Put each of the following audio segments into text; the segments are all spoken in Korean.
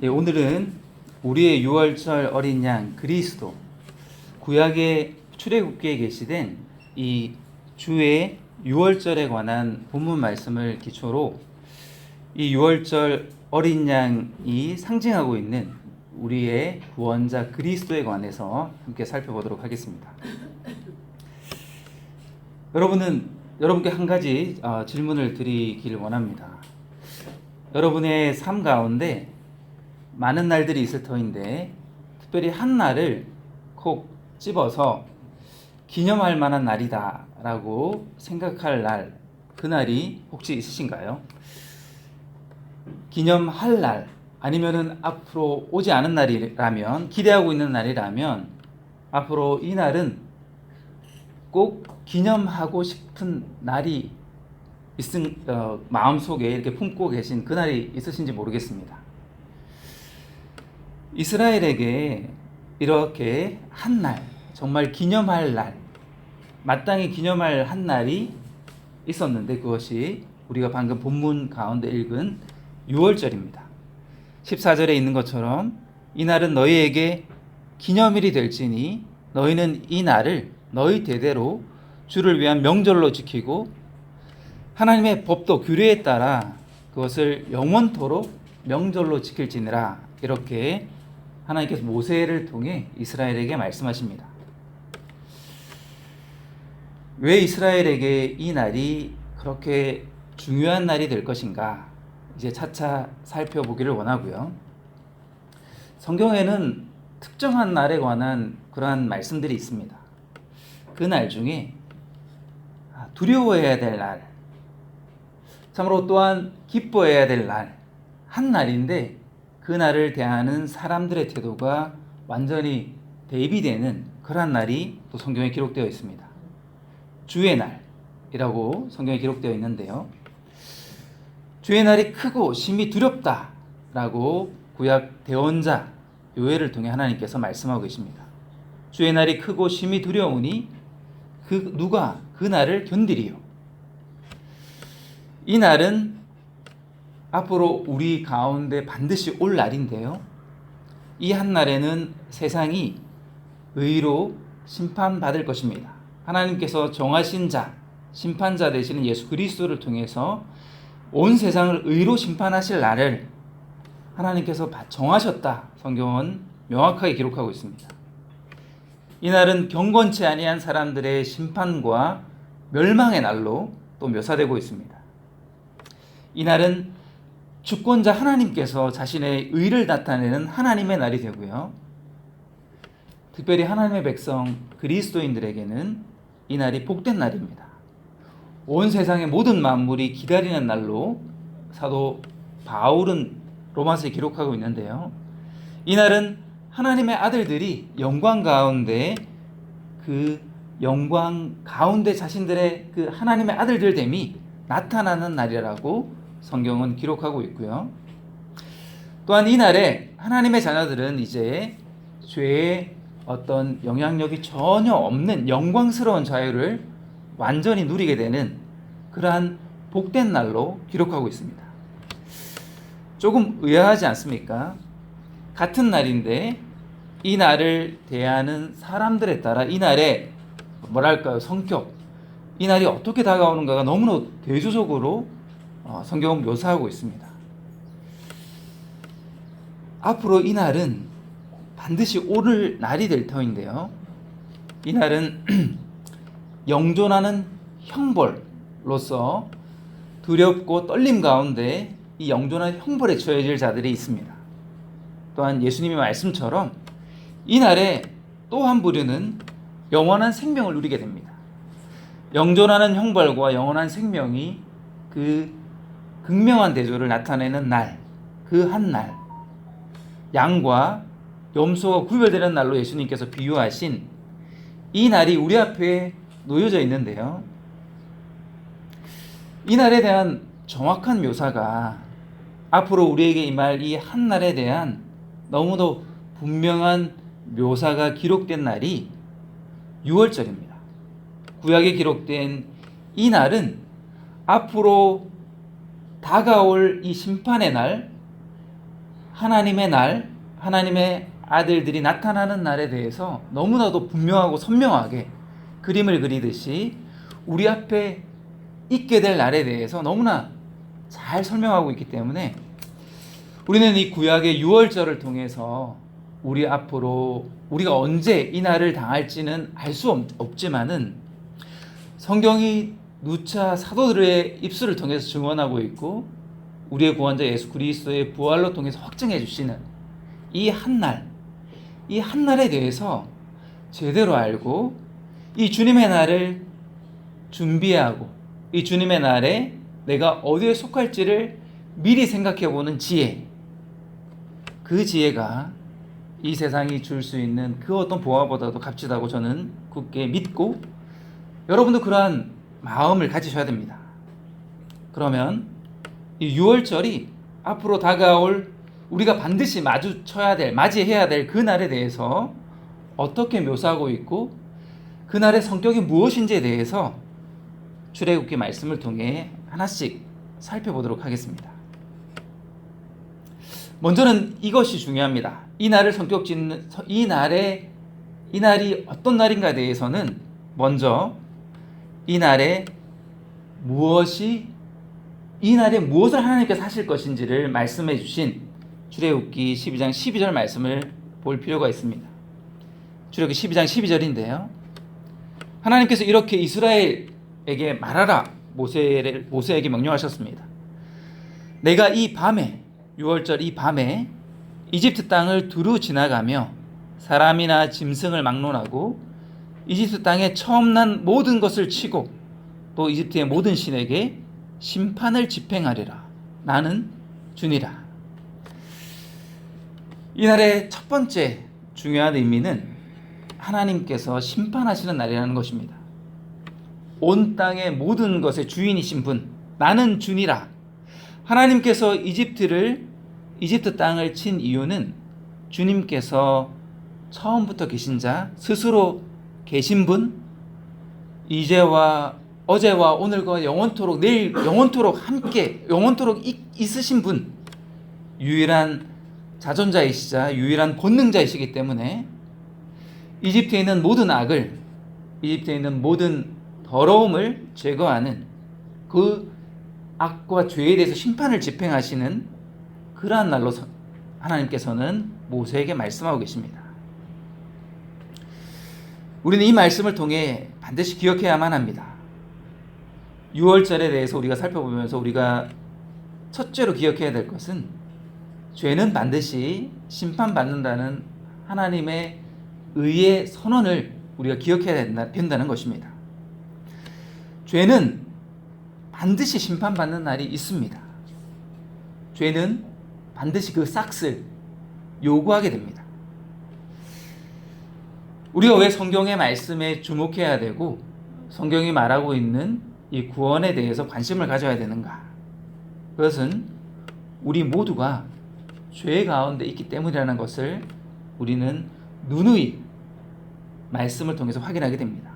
오늘은 우리의 유월절 어린 양 그리스도, 구약의 출애굽기에 게시된 이 주의 유월절에 관한 본문 말씀을 기초로 이 유월절 어린 양이 상징하고 있는 우리의 구원자 그리스도에 관해서 함께 살펴보도록 하겠습니다. 여러분께 한 가지 질문을 드리길 원합니다. 여러분의 삶 가운데 많은 날들이 있을 터인데 특별히 한 날을 콕 집어서 기념할 만한 날이다 라고 생각할 날, 그날이 혹시 있으신가요? 기념할 날, 아니면은 앞으로 오지 않은 날이라면, 기대하고 있는 날이라면 앞으로 이 날은 꼭 기념하고 싶은 날이 마음속에 이렇게 품고 계신 그날이 있으신지 모르겠습니다. 이스라엘에게 이렇게 한 날, 정말 기념할 날, 마땅히 기념할 한 날이 있었는데 그것이 우리가 방금 본문 가운데 읽은 유월절입니다. 14절에 있는 것처럼 이 날은 너희에게 기념일이 될지니 너희는 이 날을 너희 대대로 주를 위한 명절로 지키고 하나님의 법도 규례에 따라 그것을 영원토록 명절로 지킬지니라. 이렇게 하나님께서 모세를 통해 이스라엘에게 말씀하십니다. 왜 이스라엘에게 이 날이 그렇게 중요한 날이 될 것인가, 이제 차차 살펴보기를 원하고요. 성경에는 특정한 날에 관한 그러한 말씀들이 있습니다. 그 날 중에 두려워해야 될 날, 참으로 또한 기뻐해야 될 날, 한 날인데 그 날을 대하는 사람들의 태도가 완전히 대비되는 그러한 날이 또 성경에 기록되어 있습니다. 주의 날이라고 성경에 기록되어 있는데요. 주의 날이 크고 심히 두렵다라고 구약 대언자 요엘을 통해 하나님께서 말씀하고 계십니다. 주의 날이 크고 심히 두려우니 누가 그 날을 견디리요. 이 날은 앞으로 우리 가운데 반드시 올 날인데요. 이 한 날에는 세상이 의로 심판받을 것입니다. 하나님께서 정하신 자, 심판자 되시는 예수 그리스도를 통해서 온 세상을 의로 심판하실 날을 하나님께서 정하셨다. 성경은 명확하게 기록하고 있습니다. 이 날은 경건치 아니한 사람들의 심판과 멸망의 날로 또 묘사되고 있습니다. 이 날은 주권자 하나님께서 자신의 의를 나타내는 하나님의 날이 되고요. 특별히 하나님의 백성 그리스도인들에게는 이 날이 복된 날입니다. 온 세상의 모든 만물이 기다리는 날로 사도 바울은 로마서에 기록하고 있는데요. 이 날은 하나님의 아들들이 영광 가운데 자신들의 그 하나님의 아들들됨이 나타나는 날이라고 성경은 기록하고 있고요. 또한 이 날에 하나님의 자녀들은 이제 죄의 어떤 영향력이 전혀 없는 영광스러운 자유를 완전히 누리게 되는 그러한 복된 날로 기록하고 있습니다. 조금 의아하지 않습니까? 같은 날인데 이 날을 대하는 사람들에 따라 이 날의 성격, 이 날이 어떻게 다가오는가가 너무나 대조적으로 성경은 묘사하고 있습니다. 앞으로 이 날은 반드시 오를 날이 될 터인데요. 이 날은 영존하는 형벌로서 두렵고 떨림 가운데 이 영존한 형벌에 처해질 자들이 있습니다. 또한 예수님의 말씀처럼 이 날에 또 한 부류는 영원한 생명을 누리게 됩니다. 영존하는 형벌과 영원한 생명이 그 극명한 대조를 나타내는 날, 그 한 날, 양과 염소가 구별되는 날로 예수님께서 비유하신 이 날이 우리 앞에 놓여져 있는데요. 이 날에 대한 정확한 묘사가 앞으로 우리에게 임할 이 한 날에 대한 너무도 분명한 묘사가 기록된 날이 유월절입니다. 구약에 기록된 이 날은 앞으로 다가올 이 심판의 날, 하나님의 날, 하나님의 아들들이 나타나는 날에 대해서 너무나도 분명하고 선명하게 그림을 그리듯이 우리 앞에 있게 될 날에 대해서 너무나 잘 설명하고 있기 때문에 우리는 이 구약의 유월절을 통해서 우리 앞으로 우리가 언제 이 날을 당할지는 알 수 없지만은 성경이 누차 사도들의 입술을 통해서 증언하고 있고 우리의 구원자 예수 그리스도의 부활로 통해서 확증해 주시는 이 한날에 대해서 제대로 알고 이 주님의 날을 준비하고 이 주님의 날에 내가 어디에 속할지를 미리 생각해 보는 지혜, 그 지혜가 이 세상이 줄 수 있는 그 어떤 보화보다도 값지다고 저는 굳게 믿고 여러분도 그러한 마음을 가지셔야 됩니다. 그러면 이 6월절이 앞으로 다가올 우리가 반드시 맞이해야 될 그 날에 대해서 어떻게 묘사하고 있고 그 날의 성격이 무엇인지에 대해서 출애굽기 말씀을 통해 하나씩 살펴보도록 하겠습니다. 먼저는 이것이 중요합니다. 이 날을 성격 짓는 이 날이 어떤 날인가에 대해서는 먼저 이 날에 무엇을 하나님께서 하실 것인지를 말씀해 주신 출애굽기 12장 12절 말씀을 볼 필요가 있습니다. 출애굽기 12장 12절인데요. 하나님께서 이렇게 이스라엘에게 말하라 모세에게 명령하셨습니다. 내가 이 밤에 6월절 이 밤에 이집트 땅을 두루 지나가며 사람이나 짐승을 막론하고 이집트 땅에 처음 난 모든 것을 치고 또 이집트의 모든 신에게 심판을 집행하리라. 나는 주니라. 이날의 첫 번째 중요한 의미는 하나님께서 심판하시는 날이라는 것입니다. 온 땅의 모든 것의 주인이신 분, 나는 주니라. 하나님께서 이집트 땅을 친 이유는 주님께서 처음부터 계신 자, 스스로 계신 분, 이제와 어제와 오늘과 영원토록 내일 영원토록 함께 영원토록 있으신 분, 유일한 자존자이시자 유일한 권능자이시기 때문에 이집트에 있는 모든 악을, 이집트에 있는 모든 더러움을 제거하는 그 악과 죄에 대해서 심판을 집행하시는 그러한 날로 하나님께서는 모세에게 말씀하고 계십니다. 우리는 이 말씀을 통해 반드시 기억해야만 합니다. 6월절에 대해서 우리가 살펴보면서 우리가 첫째로 기억해야 될 것은 죄는 반드시 심판받는다는 하나님의 의의 선언을 우리가 기억해야 된다는 것입니다. 죄는 반드시 심판받는 날이 있습니다. 죄는 반드시 그 싹을 요구하게 됩니다. 우리가 왜 성경의 말씀에 주목해야 되고 성경이 말하고 있는 이 구원에 대해서 관심을 가져야 되는가? 그것은 우리 모두가 죄 가운데 있기 때문이라는 것을 우리는 누누이 말씀을 통해서 확인하게 됩니다.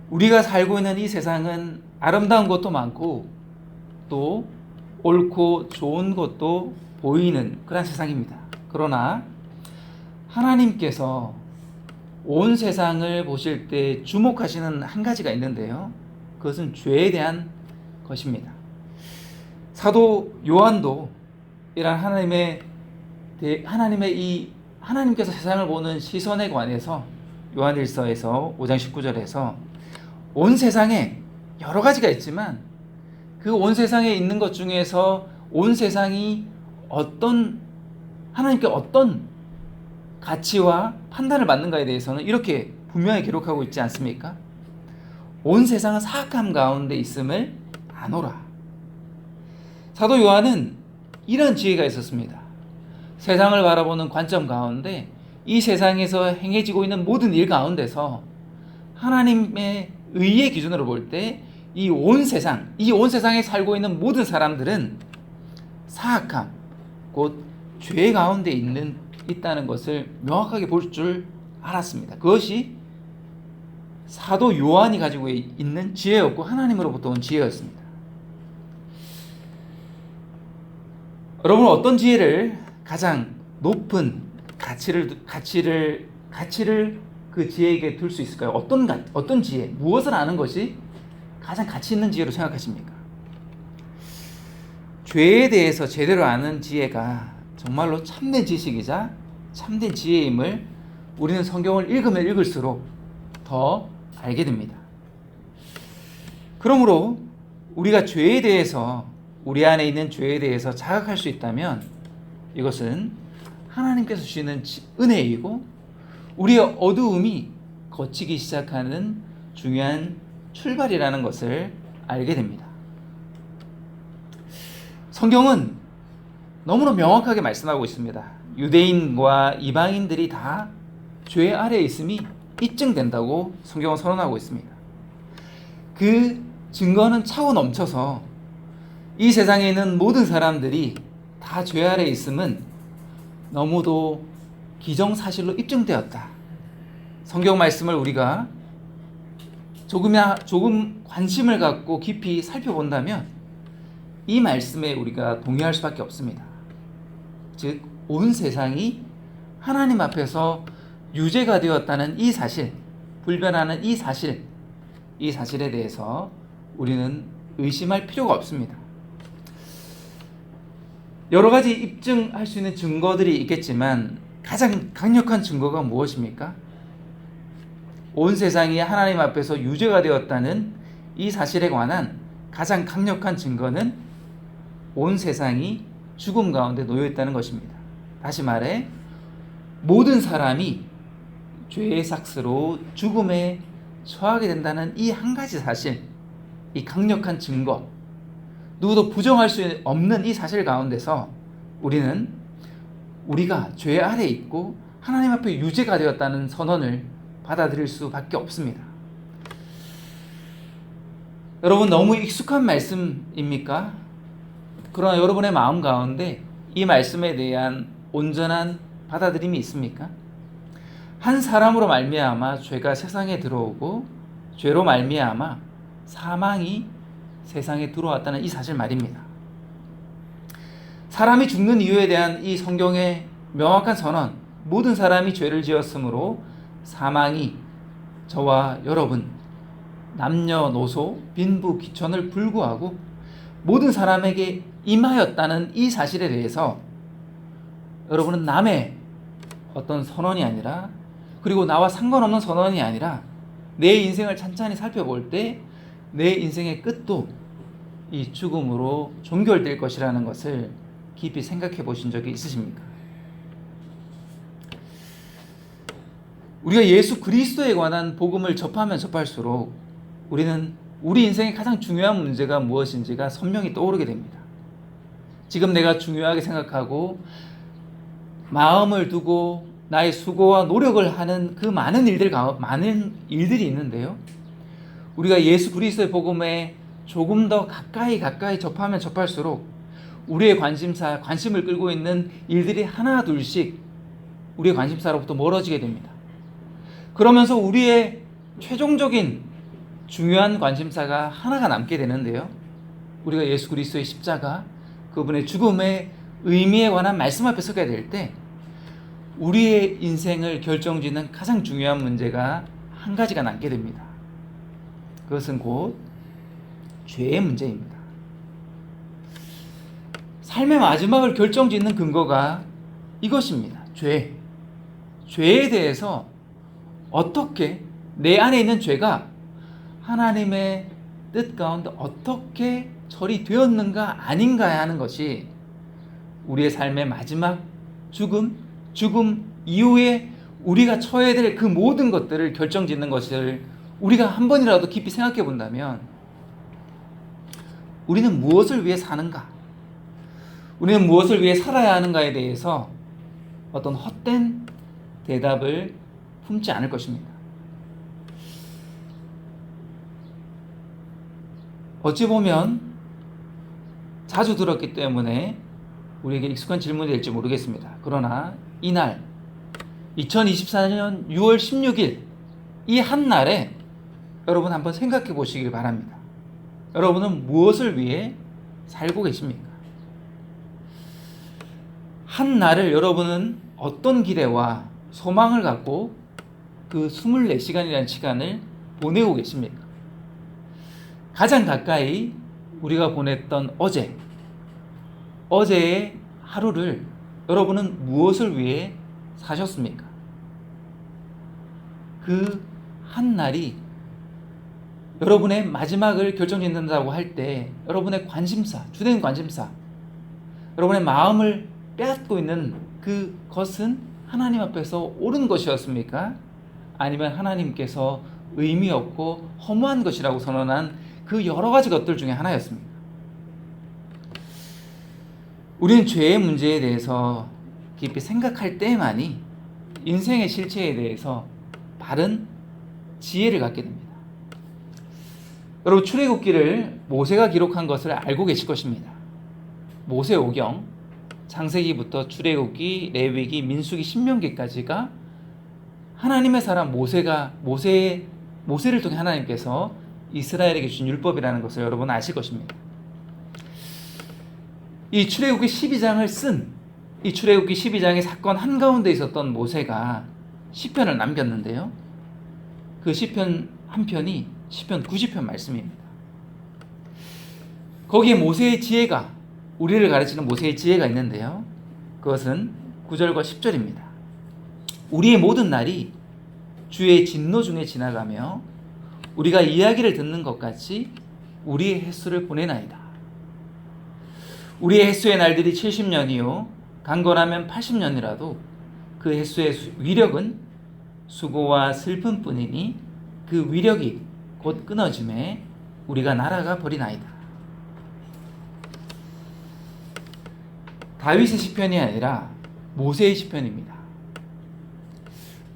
우리가 살고 있는 이 세상은 아름다운 것도 많고 또 옳고 좋은 것도 보이는 그런 세상입니다. 그러나 하나님께서 온 세상을 보실 때 주목하시는 한 가지가 있는데요. 그것은 죄에 대한 것입니다. 사도 요한도 이런 하나님께서 세상을 보는 시선에 관해서 요한일서에서 5장 19절에서 온 세상에 여러 가지가 있지만 그 온 세상에 있는 것 중에서 온 세상이 하나님께 어떤 가치와 판단을 받는가에 대해서는 이렇게 분명히 기록하고 있지 않습니까? 온 세상은 사악함 가운데 있음을 아노라. 사도 요한은 이런 지혜가 있었습니다. 세상을 바라보는 관점 가운데 이 세상에서 행해지고 있는 모든 일 가운데서 하나님의 의의 기준으로 볼 때 이 온 세상에 살고 있는 모든 사람들은 사악함, 곧 죄 가운데 있다는 것을 명확하게 볼 줄 알았습니다. 그것이 사도 요한이 가지고 있는 지혜였고 하나님으로부터 온 지혜였습니다. 여러분은 어떤 지혜를 가장 높은 가치를 그 지혜에게 둘 수 있을까요? 어떤 지혜, 무엇을 아는 것이 가장 가치 있는 지혜로 생각하십니까? 죄에 대해서 제대로 아는 지혜가 정말로 참된 지식이자 참된 지혜임을 우리는 성경을 읽으면 읽을수록 더 알게 됩니다. 그러므로 우리가 죄에 대해서, 우리 안에 있는 죄에 대해서 자각할 수 있다면 이것은 하나님께서 주시는 은혜이고 우리의 어두움이 걷히기 시작하는 중요한 출발이라는 것을 알게 됩니다. 성경은 너무나 명확하게 말씀하고 있습니다. 유대인과 이방인들이 다 죄 아래에 있음이 입증된다고 성경은 선언하고 있습니다. 그 증거는 차고 넘쳐서 이 세상에 있는 모든 사람들이 다 죄 아래에 있음은 너무도 기정사실로 입증되었다. 성경 말씀을 우리가 조금 관심을 갖고 깊이 살펴본다면 이 말씀에 우리가 동의할 수밖에 없습니다. 즉, 온 세상이 하나님 앞에서 유죄가 되었다는 이 사실, 불변하는 이 사실에 대해서 우리는 의심할 필요가 없습니다. 여러 가지 입증할 수 있는 증거들이 있겠지만 가장 강력한 증거가 무엇입니까? 온 세상이 하나님 앞에서 유죄가 되었다는 이 사실에 관한 가장 강력한 증거는 온 세상이 죽음 가운데 놓여 있다는 것입니다. 다시 말해, 모든 사람이 죄의 삭스로 죽음에 처하게 된다는 이 한 가지 사실, 이 강력한 증거, 누구도 부정할 수 없는 이 사실 가운데서 우리가 죄 아래에 있고 하나님 앞에 유죄가 되었다는 선언을 받아들일 수밖에 없습니다. 여러분, 너무 익숙한 말씀입니까? 그러나 여러분의 마음 가운데 이 말씀에 대한 온전한 받아들임이 있습니까? 한 사람으로 말미암아 죄가 세상에 들어오고 죄로 말미암아 사망이 세상에 들어왔다는 이 사실 말입니다. 사람이 죽는 이유에 대한 이 성경의 명확한 선언, 모든 사람이 죄를 지었으므로 사망이 저와 여러분, 남녀노소, 빈부, 귀천을 불구하고 모든 사람에게 임하였다는 이 사실에 대해서 여러분은 남의 어떤 선언이 아니라, 그리고 나와 상관없는 선언이 아니라 내 인생을 찬찬히 살펴볼 때 내 인생의 끝도 이 죽음으로 종결될 것이라는 것을 깊이 생각해 보신 적이 있으십니까? 우리가 예수 그리스도에 관한 복음을 접하면 접할수록 우리는 우리 인생의 가장 중요한 문제가 무엇인지가 선명히 떠오르게 됩니다. 지금 내가 중요하게 생각하고 마음을 두고 나의 수고와 노력을 하는 그 많은 일들이 있는데요. 우리가 예수 그리스도의 복음에 조금 더 가까이 접하면 접할수록 우리의 관심을 끌고 있는 일들이 하나 둘씩 우리의 관심사로부터 멀어지게 됩니다. 그러면서 우리의 최종적인 중요한 관심사가 하나가 남게 되는데요. 우리가 예수 그리스도의 십자가, 그분의 죽음의 의미에 관한 말씀 앞에 서게 될 때 우리의 인생을 결정짓는 가장 중요한 문제가 한 가지가 남게 됩니다. 그것은 곧 죄의 문제입니다. 삶의 마지막을 결정짓는 근거가 이것입니다. 죄에 대해서 어떻게 내 안에 있는 죄가 하나님의 뜻 가운데 어떻게 처리되었는가 아닌가 하는 것이 우리의 삶의 마지막 죽음 이후에 우리가 처해야 될 그 모든 것들을 결정짓는 것을 우리가 한 번이라도 깊이 생각해 본다면 우리는 무엇을 위해 사는가? 우리는 무엇을 위해 살아야 하는가에 대해서 어떤 헛된 대답을 품지 않을 것입니다. 어찌 보면 자주 들었기 때문에 우리에게 익숙한 질문이 될지 모르겠습니다. 그러나 이날 2024년 6월 16일 이 한 날에 여러분 한번 생각해 보시길 바랍니다. 여러분은 무엇을 위해 살고 계십니까? 한 날을 여러분은 어떤 기대와 소망을 갖고 그 24시간이라는 시간을 보내고 계십니까? 가장 가까이 우리가 보냈던 어제의 하루를 여러분은 무엇을 위해 사셨습니까? 그 한 날이 여러분의 마지막을 결정짓는다고 할 때 여러분의 관심사, 주된 관심사, 여러분의 마음을 빼앗고 있는 그것은 하나님 앞에서 옳은 것이었습니까? 아니면 하나님께서 의미 없고 허무한 것이라고 선언한 그 여러 가지 것들 중에 하나였습니까? 우리는 죄의 문제에 대해서 깊이 생각할 때만이 인생의 실체에 대해서 바른 지혜를 갖게 됩니다. 여러분, 출애굽기를 모세가 기록한 것을 알고 계실 것입니다. 모세오경, 창세기부터 출애굽기, 레위기, 민수기, 신명기까지가 하나님의 사람 모세를 통해 하나님께서 이스라엘에게 주신 율법이라는 것을 여러분 아실 것입니다. 이 출애굽기 12장의 사건 한가운데 있었던 모세가 시편을 남겼는데요. 그 시편 한 편이 시편 90편 말씀입니다. 거기에 모세의 지혜가, 우리를 가르치는 모세의 지혜가 있는데요. 그것은 9절과 10절입니다. 우리의 모든 날이 주의 진노 중에 지나가며 우리가 이야기를 듣는 것 같이 우리의 횟수를 보내나이다. 우리의 횟수의 날들이 70년이요 강건하면 80년이라도 그 횟수의 위력은 수고와 슬픔뿐이니 그 위력이 곧 끊어짐에 우리가 날아가 버리나이다. 다윗의 시편이 아니라 모세의 시편입니다.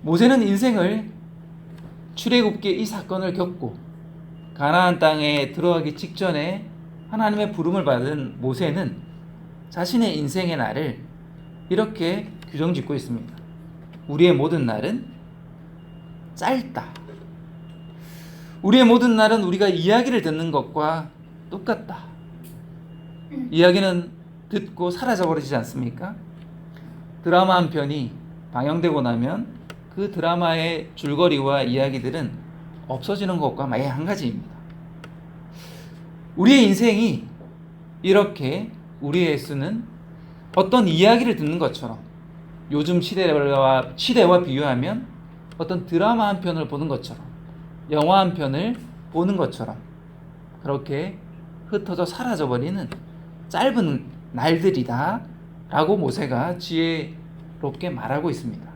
모세는 인생을 출애굽기의 이 사건을 겪고 가나안 땅에 들어가기 직전에 하나님의 부름을 받은 모세는 자신의 인생의 날을 이렇게 규정짓고 있습니다. 우리의 모든 날은 짧다. 우리의 모든 날은 우리가 이야기를 듣는 것과 똑같다. 이야기는 듣고 사라져버리지 않습니까? 드라마 한 편이 방영되고 나면 그 드라마의 줄거리와 이야기들은 없어지는 것과 마냥 한 가지입니다. 우리의 인생이 이렇게 우리의 횟수는 어떤 이야기를 듣는 것처럼 요즘 시대와 비유하면 어떤 드라마 한 편을 보는 것처럼 영화 한 편을 보는 것처럼 그렇게 흩어져 사라져버리는 짧은 날들이다 라고 모세가 지혜롭게 말하고 있습니다.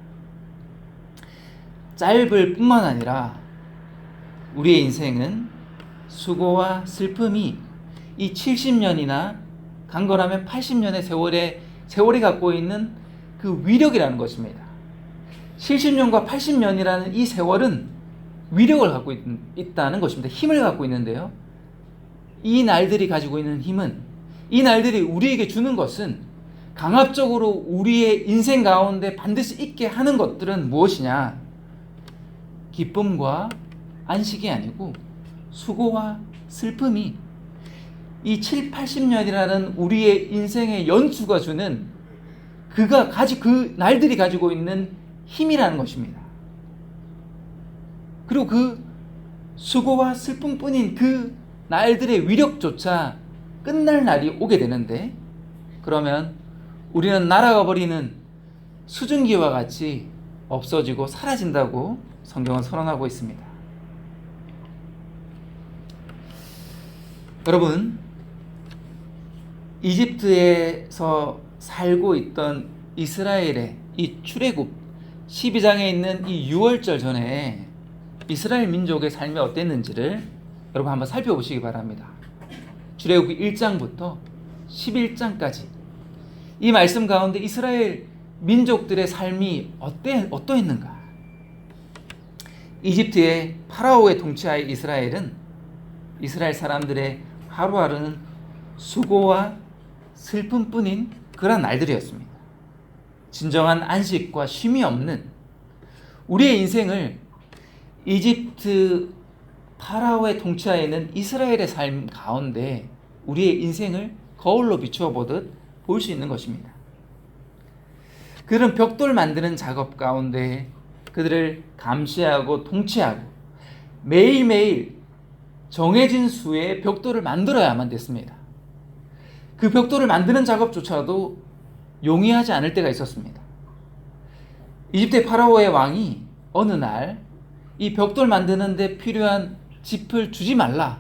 짧을 뿐만 아니라 우리의 인생은 수고와 슬픔이 이 70년이나 강건하면 80년의 세월이 갖고 있는 그 위력이라는 것입니다. 70년과 80년이라는 이 세월은 위력을 갖고 있다는 것입니다. 힘을 갖고 있는데요. 이 날들이 가지고 있는 힘은, 이 날들이 우리에게 주는 것은 강압적으로 우리의 인생 가운데 반드시 있게 하는 것들은 무엇이냐? 기쁨과 안식이 아니고 수고와 슬픔이 이 7, 80년이라는 우리의 인생의 연수가 주는 그 날들이 가지고 있는 힘이라는 것입니다. 그리고 그 수고와 슬픔뿐인 그 날들의 위력조차 끝날 날이 오게 되는데, 그러면 우리는 날아가 버리는 수증기와 같이 없어지고 사라진다고 성경은 선언하고 있습니다. 여러분, 이집트에서 살고 있던 이스라엘의 이 출애굽 12장에 있는 이 6월절 전에 이스라엘 민족의 삶이 어땠는지를 여러분 한번 살펴보시기 바랍니다. 출애굽기 1장부터 11장까지 이 말씀 가운데 이스라엘 민족들의 삶이 어떠했는가? 이집트의 파라오의 통치하에 이스라엘은 이스라엘 사람들의 하루하루는 수고와 슬픔뿐인 그런 날들이었습니다. 진정한 안식과 쉼이 없는 우리의 인생을 이집트 파라오의 통치하에 있는 이스라엘의 삶 가운데 우리의 인생을 거울로 비추어 보듯 볼 수 있는 것입니다. 그들은 벽돌 만드는 작업 가운데 그들을 감시하고 통치하고 매일매일 정해진 수의 벽돌을 만들어야만 됐습니다. 그 벽돌을 만드는 작업조차도 용이하지 않을 때가 있었습니다. 이집트 파라오의 왕이 어느 날 이 벽돌 만드는 데 필요한 짚을 주지 말라.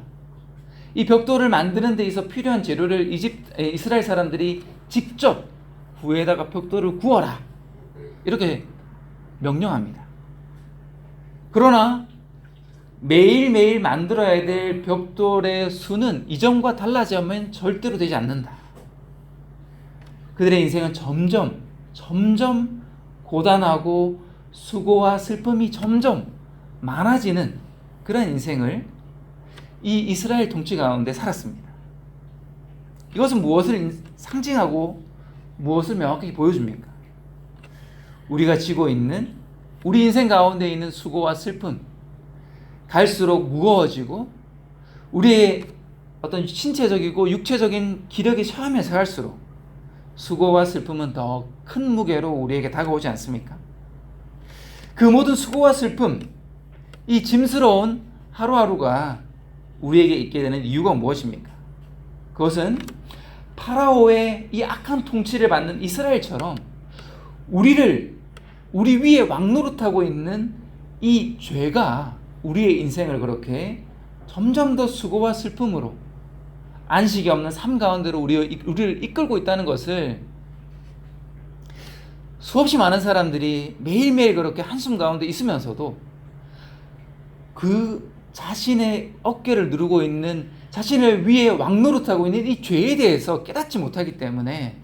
이 벽돌을 만드는 데 있어 필요한 재료를 이스라엘 사람들이 직접 구에다가 벽돌을 구워라. 이렇게 명령합니다. 그러나 매일매일 만들어야 될 벽돌의 수는 이전과 달라지면 절대로 되지 않는다. 그들의 인생은 점점 고단하고 수고와 슬픔이 점점 많아지는 그런 인생을 이 이스라엘 통치 가운데 살았습니다. 이것은 무엇을 상징하고 무엇을 명확히 보여줍니까? 우리가 지고 있는 우리 인생 가운데 있는 수고와 슬픔, 갈수록 무거워지고 우리의 어떤 신체적이고 육체적인 기력이 쇠하면서 갈수록 수고와 슬픔은 더 큰 무게로 우리에게 다가오지 않습니까? 그 모든 수고와 슬픔, 이 짐스러운 하루하루가 우리에게 있게 되는 이유가 무엇입니까? 그것은 파라오의 이 악한 통치를 받는 이스라엘처럼 우리 위에 왕노릇하고 있는 이 죄가 우리의 인생을 그렇게 점점 더 수고와 슬픔으로 안식이 없는 삶 가운데로 우리를 이끌고 있다는 것을 수없이 많은 사람들이 매일매일 그렇게 한숨 가운데 있으면서도 그 자신의 어깨를 누르고 있는 자신을 위해 왕노릇하고 있는 이 죄에 대해서 깨닫지 못하기 때문에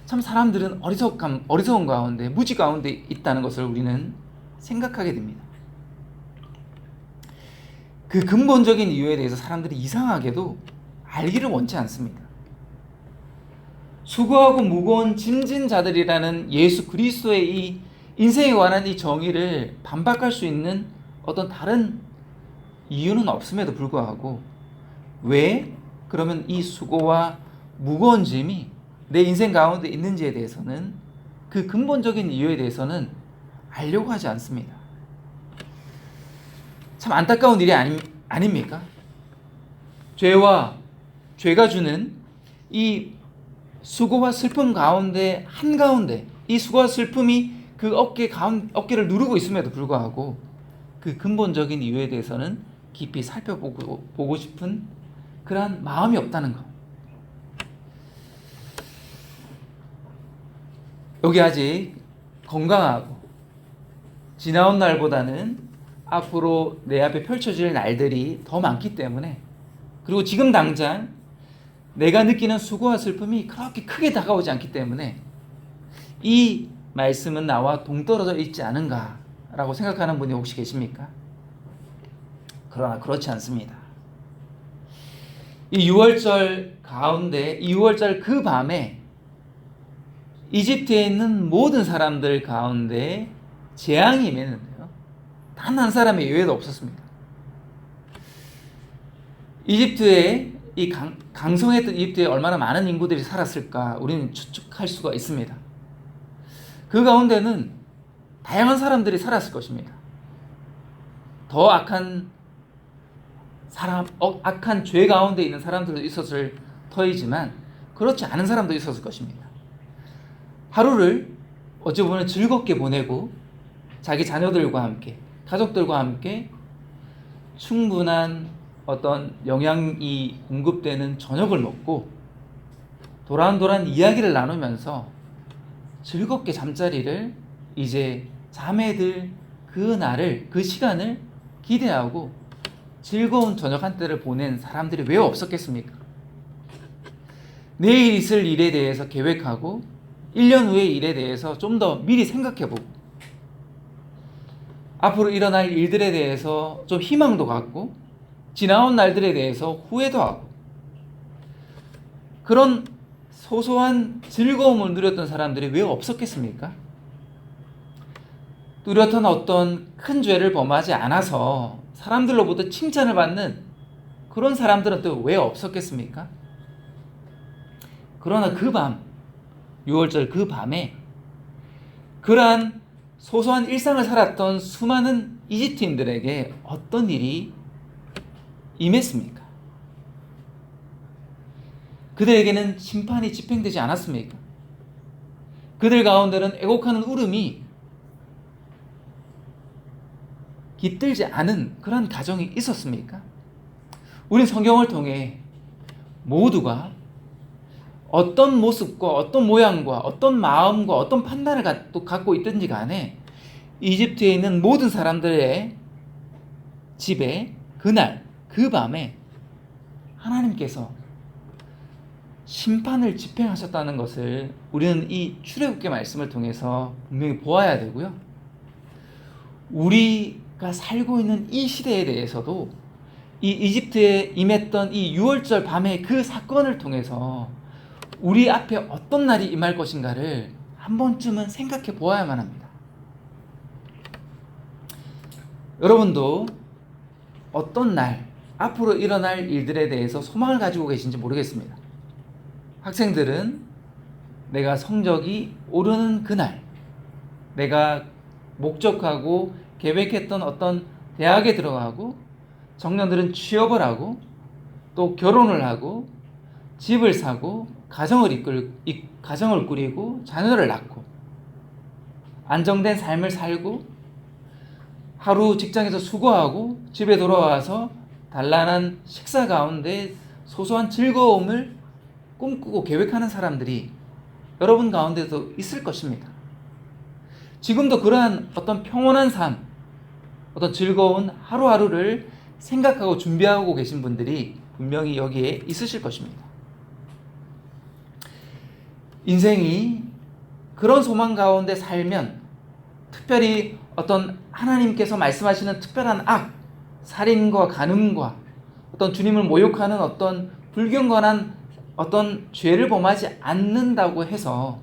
참 사람들은 어리석은 가운데 무지 가운데 있다는 것을 우리는 생각하게 됩니다. 그 근본적인 이유에 대해서 사람들이 이상하게도 알기를 원치 않습니다. 수고하고 무거운 짐진 자들이라는 예수 그리스도의 이 인생에 관한 이 정의를 반박할 수 있는 어떤 다른 이유는 없음에도 불구하고 왜 그러면 이 수고와 무거운 짐이 내 인생 가운데 있는지에 대해서는 그 근본적인 이유에 대해서는 알려고 하지 않습니다. 참 안타까운 일이 아닙니까? 죄가 주는 이 수고와 슬픔 가운데 한가운데 이 수고와 슬픔이 그 어깨를 누르고 있음에도 불구하고 그 근본적인 이유에 대해서는 깊이 살펴보고 싶은 그러한 마음이 없다는 것. 여기 아직 건강하고 지나온 날보다는 앞으로 내 앞에 펼쳐질 날들이 더 많기 때문에, 그리고 지금 당장 내가 느끼는 수고와 슬픔이 그렇게 크게 다가오지 않기 때문에 이 말씀은 나와 동떨어져 있지 않은가라고 생각하는 분이 혹시 계십니까? 그러나 그렇지 않습니다. 이 6월절 가운데, 이 6월절 그 밤에 이집트에 있는 모든 사람들 가운데 재앙이 임했는데요, 단 한 사람의 예외도 없었습니다. 이집트에 이 강성했던 이집트에 얼마나 많은 인구들이 살았을까 우리는 추측할 수가 있습니다. 그 가운데는 다양한 사람들이 살았을 것입니다. 더 악한 죄 가운데 있는 사람들도 있었을 터이지만 그렇지 않은 사람도 있었을 것입니다. 하루를 어찌 보면 즐겁게 보내고 자기 자녀들과 함께, 가족들과 함께 충분한 어떤 영양이 공급되는 저녁을 먹고 도란도란 이야기를 나누면서 즐겁게 잠자리를 이제 잠에 들 그 시간을 기대하고 즐거운 저녁 한때를 보낸 사람들이 왜 없었겠습니까? 내일 있을 일에 대해서 계획하고 1년 후의 일에 대해서 좀 더 미리 생각해보고 앞으로 일어날 일들에 대해서 좀 희망도 갖고 지나온 날들에 대해서 후회도 하고 그런 소소한 즐거움을 누렸던 사람들이 왜 없었겠습니까? 뚜렷한 어떤 큰 죄를 범하지 않아서 사람들로부터 칭찬을 받는 그런 사람들은 또 왜 없었겠습니까? 그러나 그 밤, 6월절 그 밤에 그러한 소소한 일상을 살았던 수많은 이집트인들에게 어떤 일이 임했습니까? 그들에게는 심판이 집행되지 않았습니까? 그들 가운데는 애곡하는 울음이 깃들지 않은 그런 가정이 있었습니까? 우린 성경을 통해 모두가 어떤 모습과 어떤 모양과 어떤 마음과 어떤 판단을 갖고 있든지 간에 이집트에 있는 모든 사람들의 집에 그날 그 밤에 하나님께서 심판을 집행하셨다는 것을 우리는 이 출애굽기 말씀을 통해서 분명히 보아야 되고요. 우리가 살고 있는 이 시대에 대해서도 이 이집트에 임했던 이 6월절 밤의 그 사건을 통해서 우리 앞에 어떤 날이 임할 것인가를 한 번쯤은 생각해 보아야만 합니다. 여러분도 어떤 날, 앞으로 일어날 일들에 대해서 소망을 가지고 계신지 모르겠습니다. 학생들은 내가 성적이 오르는 그날, 내가 목적하고 계획했던 어떤 대학에 들어가고, 청년들은 취업을 하고, 또 결혼을 하고, 집을 사고, 가정을 꾸리고, 자녀를 낳고, 안정된 삶을 살고, 하루 직장에서 수고하고, 집에 돌아와서 단란한 식사 가운데 소소한 즐거움을 꿈꾸고 계획하는 사람들이 여러분 가운데도 있을 것입니다. 지금도 그러한 어떤 평온한 삶, 어떤 즐거운 하루하루를 생각하고 준비하고 계신 분들이 분명히 여기에 있으실 것입니다. 인생이 그런 소망 가운데 살면 특별히 어떤 하나님께서 말씀하시는 특별한 악, 살인과 간음과 어떤 주님을 모욕하는 어떤 불경건한 어떤 죄를 범하지 않는다고 해서,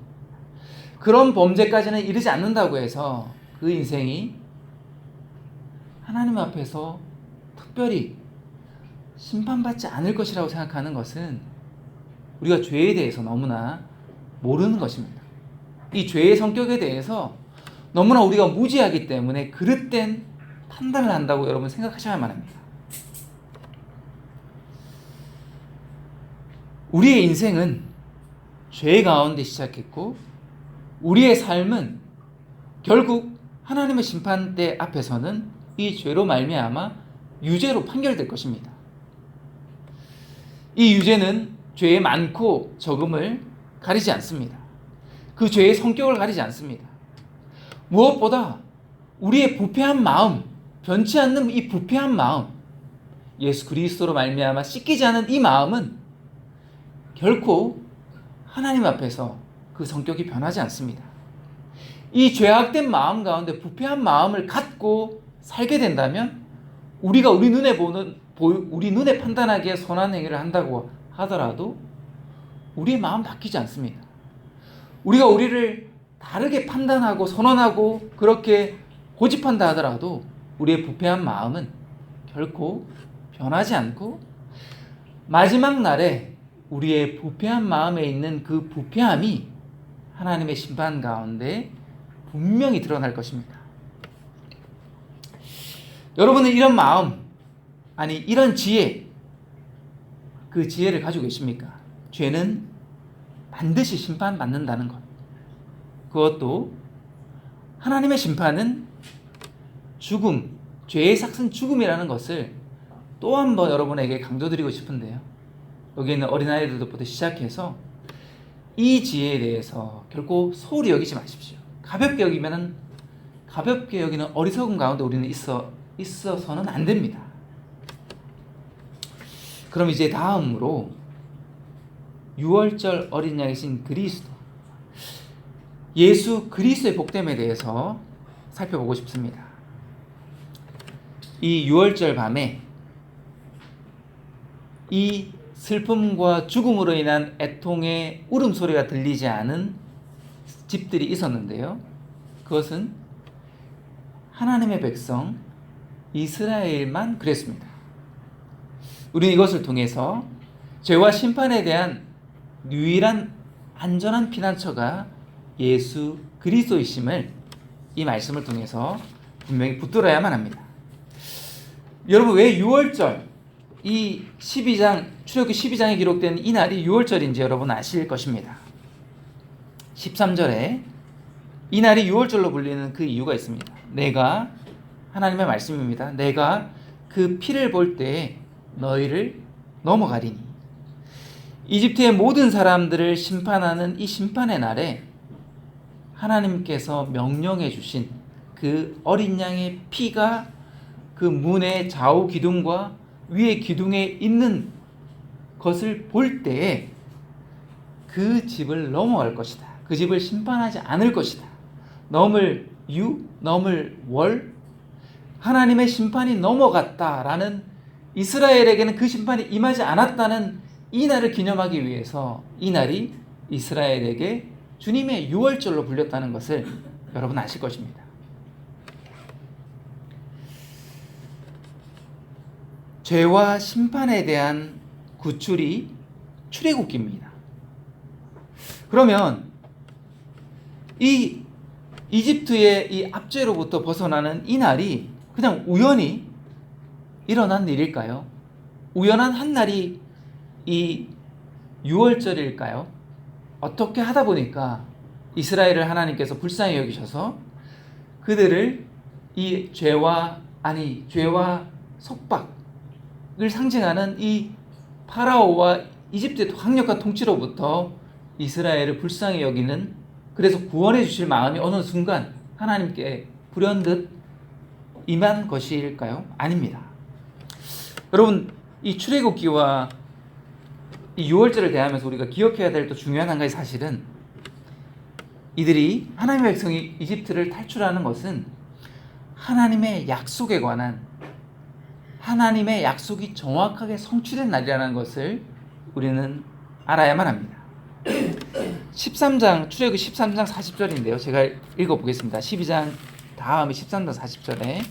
그런 범죄까지는 이르지 않는다고 해서 그 인생이 하나님 앞에서 특별히 심판받지 않을 것이라고 생각하는 것은 우리가 죄에 대해서 너무나 모르는 것입니다. 이 죄의 성격에 대해서 너무나 우리가 무지하기 때문에 그릇된 판단을 한다고 여러분 생각하셔야만 합니다. 우리의 인생은 죄 가운데 시작했고, 우리의 삶은 결국 하나님의 심판대 앞에서는 이 죄로 말미암아 유죄로 판결될 것입니다. 이 유죄는 죄의 많고 적음을 가리지 않습니다. 그 죄의 성격을 가리지 않습니다. 무엇보다 우리의 부패한 마음, 변치 않는 이 부패한 마음, 예수 그리스도로 말미암아 씻기지 않은 이 마음은 결코 하나님 앞에서 그 성격이 변하지 않습니다. 이 죄악된 마음 가운데 부패한 마음을 갖고 살게 된다면 우리가 우리 눈에 판단하기에 선한 행위를 한다고 하더라도 우리의 마음 바뀌지 않습니다. 우리가 우리를 다르게 판단하고 선언하고 그렇게 고집한다 하더라도 우리의 부패한 마음은 결코 변하지 않고, 마지막 날에 우리의 부패한 마음에 있는 그 부패함이 하나님의 심판 가운데 분명히 드러날 것입니다. 여러분은 이런 마음, 아니 이런 지혜, 그 지혜를 가지고 계십니까? 죄는 반드시 심판받는다는 것. 그것도 하나님의 심판은 죽음, 죄의 삭은 죽음이라는 것을 또 한 번 여러분에게 강조드리고 싶은데요. 여기 있는 어린아이들부터 시작해서 이 지혜에 대해서 결코 소홀히 여기지 마십시오. 가볍게 여기는 어리석은 가운데 우리는 있어서는 안 됩니다. 그럼 이제 다음으로 6월절 어린 양이신 그리스도, 예수 그리스도의 복됨에 대해서 살펴보고 싶습니다. 이 6월절 밤에 이 슬픔과 죽음으로 인한 애통의 울음소리가 들리지 않은 집들이 있었는데요. 그것은 하나님의 백성 이스라엘만 그랬습니다. 우리는 이것을 통해서 죄와 심판에 대한 유일한 안전한 피난처가 예수 그리스도이심을 이 말씀을 통해서 분명히 붙들어야만 합니다. 여러분, 왜 6월절, 이 12장, 출애굽기 12장에 기록된 이 날이 6월절인지 여러분 아실 것입니다. 13절에 이 날이 6월절로 불리는 그 이유가 있습니다. 내가, 하나님의 말씀입니다. 내가 그 피를 볼 때 너희를 넘어가리니. 이집트의 모든 사람들을 심판하는 이 심판의 날에 하나님께서 명령해 주신 그 어린 양의 피가 그 문의 좌우 기둥과 위의 기둥에 있는 것을 볼 때에 그 집을 넘어갈 것이다. 그 집을 심판하지 않을 것이다. 넘을 유, 넘을 월, 하나님의 심판이 넘어갔다라는, 이스라엘에게는 그 심판이 임하지 않았다는 이 날을 기념하기 위해서 이 날이 이스라엘에게 주님의 유월절로 불렸다는 것을 여러분 아실 것입니다. 죄와 심판에 대한 구출이 출애굽기입니다. 그러면 이 이집트의 이 압제로부터 벗어나는 이 날이 그냥 우연히 일어난 일일까요? 우연한 한 날이 이 유월절일까요? 어떻게 하다 보니까 이스라엘을 하나님께서 불쌍히 여기셔서 그들을 이 죄와 속박을 상징하는 이 파라오와 이집트의 강력한 통치로부터 이스라엘을 불쌍히 여기는, 그래서 구원해 주실 마음이 어느 순간 하나님께 불현듯 임한 것일까요? 아닙니다. 여러분, 이 출애굽기와 이 유월절을 대하면서 우리가 기억해야 될 또 중요한 한 가지 사실은, 이들이, 하나님의 백성이 이집트를 탈출하는 것은 하나님의 약속에 관한, 하나님의 약속이 정확하게 성취된 날이라는 것을 우리는 알아야만 합니다. 13장, 출애굽기 13장 40절인데요. 제가 읽어보겠습니다. 12장 다음에 13장 40절에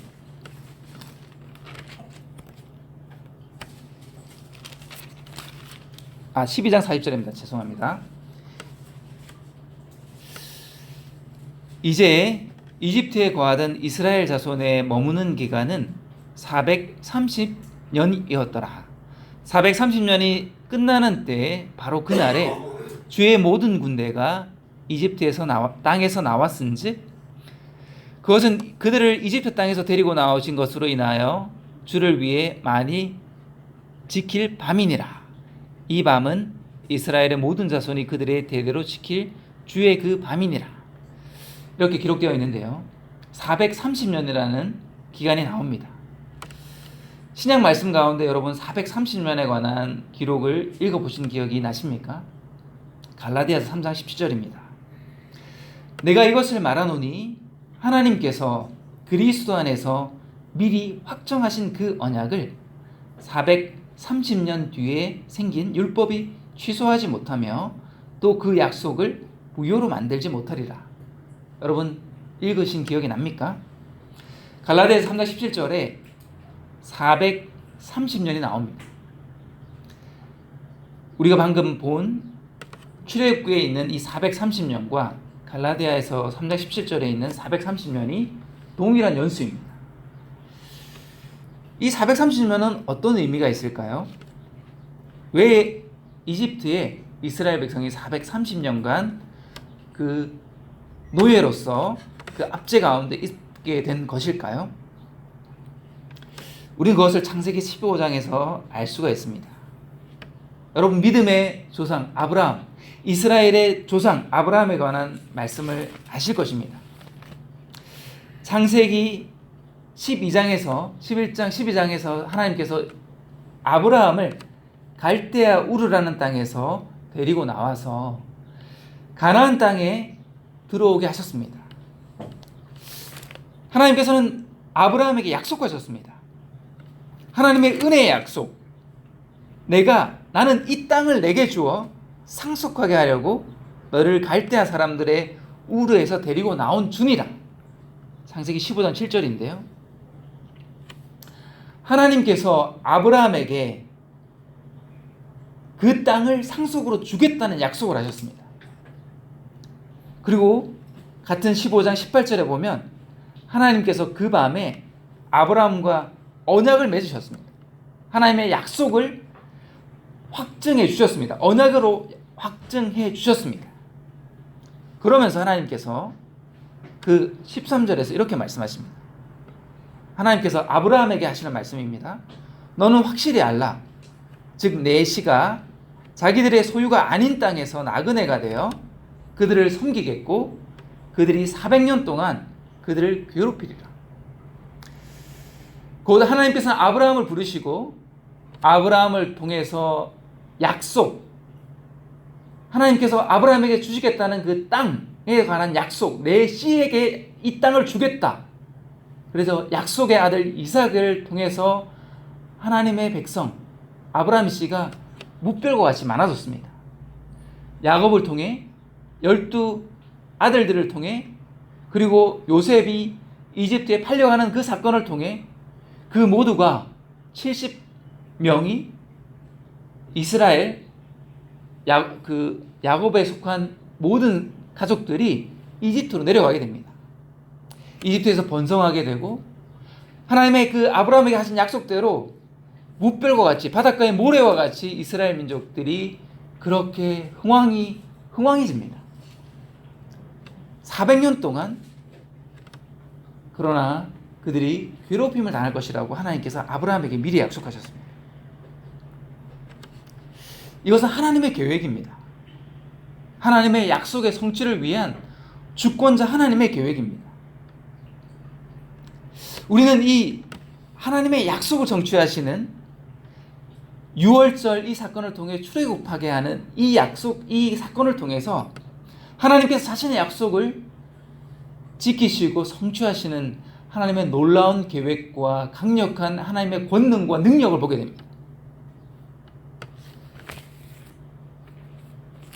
12장 40절입니다. 죄송합니다. 이제 이집트에 거하던 이스라엘 자손의 머무는 기간은 430년이었더라. 430년이 끝나는 때 바로 그날에 주의 모든 군대가 이집트에서 땅에서 나왔은즉 그것은 그들을 이집트 땅에서 데리고 나오신 것으로 인하여 주를 위해 많이 지킬 밤이니라. 이 밤은 이스라엘의 모든 자손이 그들의 대대로 지킬 주의 그 밤이니라. 이렇게 기록되어 있는데요. 430년이라는 기간이 나옵니다. 신약 말씀 가운데 여러분 430년에 관한 기록을 읽어보신 기억이 나십니까? 갈라디아서 3장 17절입니다. 내가 이것을 말하노니 하나님께서 그리스도 안에서 미리 확정하신 그 언약을 430년 뒤에 생긴 율법이 취소하지 못하며 또 그 약속을 무효로 만들지 못하리라. 여러분 읽으신 기억이 납니까? 갈라디아서 3장 17절에 430년이 나옵니다. 우리가 방금 본 출애굽기에 있는 이 430년과 갈라디아에서 3장 17절에 있는 430년이 동일한 연수입니다. 이 430년은 어떤 의미가 있을까요? 왜 이집트에 이스라엘 백성이 430년간 그 노예로서 그 압제 가운데 있게 된 것일까요? 우리는 그것을 창세기 15장에서 알 수가 있습니다. 여러분, 믿음의 조상 아브라함, 이스라엘의 조상 아브라함에 관한 말씀을 아실 것입니다. 창세기 12장에서 11장 12장에서 하나님께서 아브라함을 갈대아 우르라는 땅에서 데리고 나와서 가나안 땅에 들어오게 하셨습니다. 하나님께서는 아브라함에게 약속하셨습니다. 하나님의 은혜의 약속. 나는 이 땅을 내게 주어 상속하게 하려고 너를 갈대아 사람들의 우르에서 데리고 나온 중이라. 창세기 15장 7절인데요. 하나님께서 아브라함에게 그 땅을 상속으로 주겠다는 약속을 하셨습니다. 그리고 같은 15장 18절에 보면 하나님께서 그 밤에 아브라함과 언약을 맺으셨습니다. 하나님의 약속을 확증해 주셨습니다. 언약으로 확증해 주셨습니다. 그러면서 하나님께서 그 13절에서 이렇게 말씀하십니다. 하나님께서 아브라함에게 하시는 말씀입니다. 너는 확실히 알라. 즉 내 씨가 자기들의 소유가 아닌 땅에서 나그네가 되어 그들을 섬기겠고 그들이 400년 동안 그들을 괴롭히리라. 곧 하나님께서는 아브라함을 부르시고 아브라함을 통해서 약속, 하나님께서 아브라함에게 주시겠다는 그 땅에 관한 약속, 내 씨에게 이 땅을 주겠다. 그래서 약속의 아들 이삭을 통해서 하나님의 백성 아브라함 씨가 무별과 같이 많아졌습니다. 야곱을 통해 12 아들들을 통해 그리고 요셉이 이집트에 팔려가는 그 사건을 통해 그 모두가 70명이 이스라엘 야곱에 속한 모든 가족들이 이집트로 내려가게 됩니다. 이집트에서 번성하게 되고 하나님의 그 아브라함에게 하신 약속대로 무별과 같이 바닷가의 모래와 같이 이스라엘 민족들이 그렇게 흥왕해집니다. 400년 동안 그러나 그들이 괴롭힘을 당할 것이라고 하나님께서 아브라함에게 미리 약속하셨습니다. 이것은 하나님의 계획입니다. 하나님의 약속의 성취를 위한 주권자 하나님의 계획입니다. 우리는 이 하나님의 약속을 성취하시는 6월절 이 사건을 통해 출애굽하게 하는 이 사건을 통해서 하나님께서 자신의 약속을 지키시고 성취하시는 하나님의 놀라운 계획과 강력한 하나님의 권능과 능력을 보게 됩니다.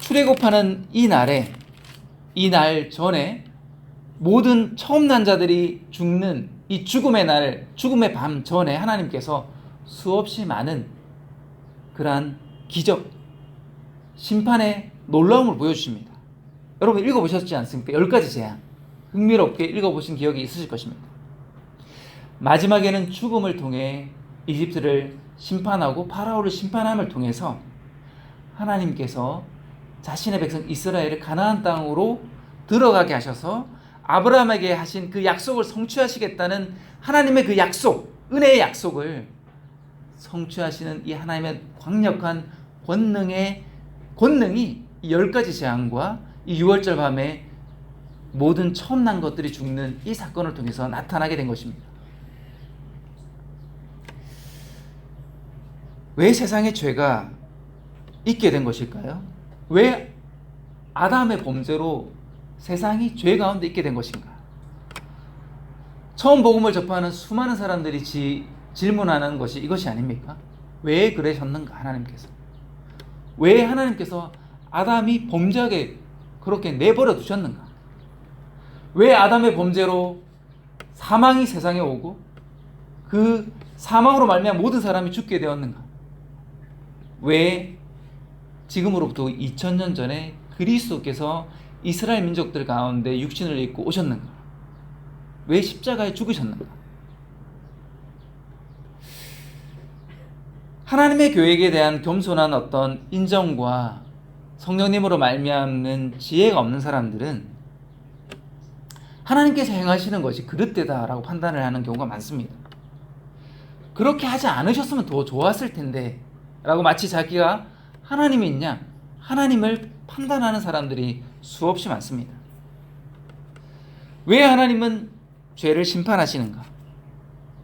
출애굽하는 이 날 전에 모든 처음 난 자들이 죽는 이 죽음의 밤 전에 하나님께서 수없이 많은 그러한 기적, 심판의 놀라움을 보여주십니다. 여러분 읽어보셨지 않습니까? 10가지 재앙. 흥미롭게 읽어보신 기억이 있으실 것입니다. 마지막에는 죽음을 통해 이집트를 심판하고 파라오를 심판함을 통해서 하나님께서 자신의 백성 이스라엘을 가나안 땅으로 들어가게 하셔서 아브라함에게 하신 그 약속을 성취하시겠다는 하나님의 그 약속, 은혜의 약속을 성취하시는 이 하나님의 강력한 권능이 이 10가지 재앙과 이 6월절 밤에 모든 처음 난 것들이 죽는 이 사건을 통해서 나타나게 된 것입니다. 왜 세상에 죄가 있게 된 것일까요? 왜 아담의 범죄로 세상이 죄 가운데 있게 된 것인가? 처음 복음을 접하는 수많은 사람들이 질문하는 것이 이것이 아닙니까? 왜 그러셨는가 하나님께서? 왜 하나님께서 아담이 범죄하게 그렇게 내버려 두셨는가? 왜 아담의 범죄로 사망이 세상에 오고 그 사망으로 말미암아 모든 사람이 죽게 되었는가? 왜 지금으로부터 2000년 전에 그리스도께서 이스라엘 민족들 가운데 육신을 입고 오셨는가? 왜 십자가에 죽으셨는가? 하나님의 계획에 대한 겸손한 어떤 인정과 성령님으로 말미암는 지혜가 없는 사람들은 하나님께서 행하시는 것이 그릇되다라고 판단을 하는 경우가 많습니다. 그렇게 하지 않으셨으면 더 좋았을 텐데 라고 마치 자기가 하나님이 있냐 하나님을 판단하는 사람들이 수없이 많습니다. 왜 하나님은 죄를 심판하시는가?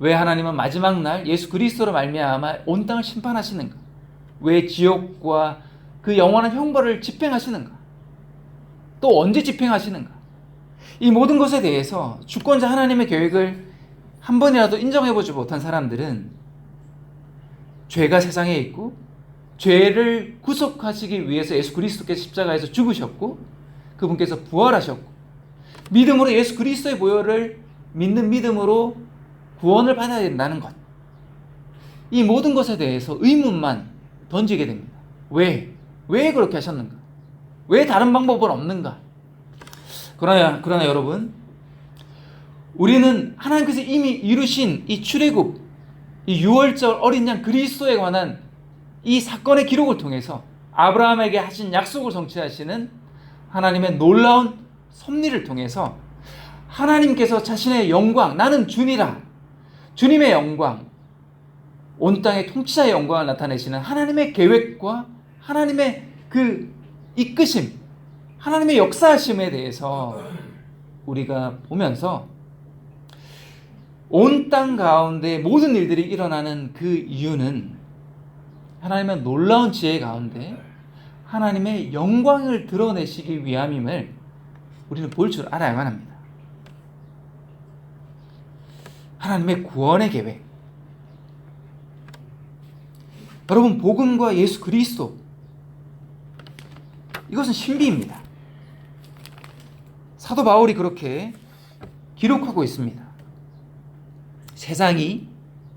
왜 하나님은 마지막 날 예수 그리스도로 말미암아 온 땅을 심판하시는가? 왜 지옥과 그 영원한 형벌을 집행하시는가? 또 언제 집행하시는가? 이 모든 것에 대해서 주권자 하나님의 계획을 한 번이라도 인정해보지 못한 사람들은 죄가 세상에 있고 죄를 구속하시기 위해서 예수 그리스도께서 십자가에서 죽으셨고 그분께서 부활하셨고 믿음으로 예수 그리스도의 보혈을 믿는 믿음으로 구원을 받아야 된다는 것, 이 모든 것에 대해서 의문만 던지게 됩니다. 왜 그렇게 하셨는가? 왜 다른 방법은 없는가? 그러나 여러분, 우리는 하나님께서 이미 이루신 이 출애굽, 이 유월절 어린 양 그리스도에 관한 이 사건의 기록을 통해서 아브라함에게 하신 약속을 성취하시는 하나님의 놀라운 섭리를 통해서 하나님께서 자신의 영광, 나는 주니라, 주님의 영광, 온 땅의 통치자의 영광을 나타내시는 하나님의 계획과 하나님의 그 이끄심, 하나님의 역사하심에 대해서 우리가 보면서 온 땅 가운데 모든 일들이 일어나는 그 이유는 하나님의 놀라운 지혜 가운데 하나님의 영광을 드러내시기 위함임을 우리는 볼 줄 알아야만 합니다. 하나님의 구원의 계획. 여러분, 복음과 예수 그리스도, 이것은 신비입니다. 사도 바울이 그렇게 기록하고 있습니다. 세상이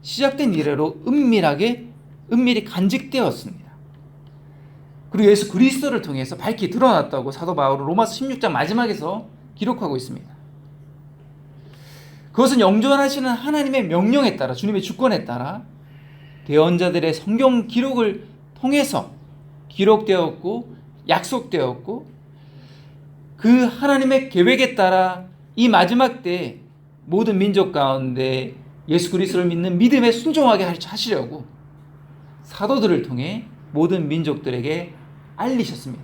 시작된 이래로 은밀히 간직되었습니다. 그리고 예수 그리스도를 통해서 밝히 드러났다고 사도 바울은 로마서 16장 마지막에서 기록하고 있습니다. 그것은 영존하시는 하나님의 명령에 따라, 주님의 주권에 따라 대언자들의 성경 기록을 통해서 기록되었고 약속되었고, 그 하나님의 계획에 따라 이 마지막 때 모든 민족 가운데 예수 그리스도를 믿는 믿음에 순종하게 하시려고 사도들을 통해 모든 민족들에게 알리셨습니다.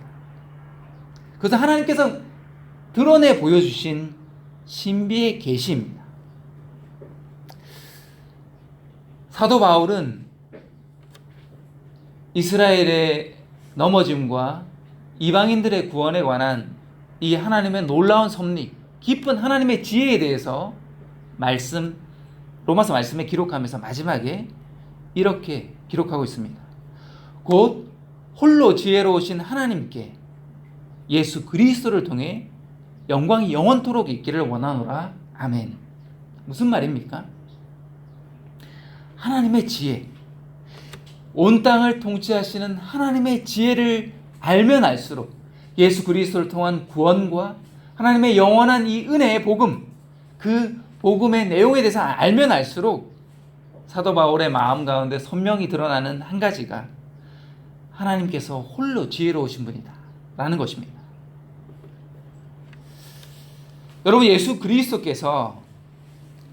그래서 하나님께서 드러내 보여주신 신비의 계시입니다. 사도 바울은 이스라엘의 넘어짐과 이방인들의 구원에 관한 이 하나님의 놀라운 섭리, 깊은 하나님의 지혜에 대해서 로마서 말씀에 기록하면서 마지막에 이렇게 기록하고 있습니다. 곧 홀로 지혜로우신 하나님께 예수 그리스도를 통해 영광이 영원토록 있기를 원하노라. 아멘. 무슨 말입니까? 하나님의 지혜, 온 땅을 통치하시는 하나님의 지혜를 알면 알수록 예수 그리스도를 통한 구원과 하나님의 영원한 이 은혜의 복음, 그 복음의 내용에 대해서 알면 알수록 사도 바울의 마음 가운데 선명히 드러나는 한 가지가 하나님께서 홀로 지혜로우신 분이다 라는 것입니다. 여러분, 예수 그리스도께서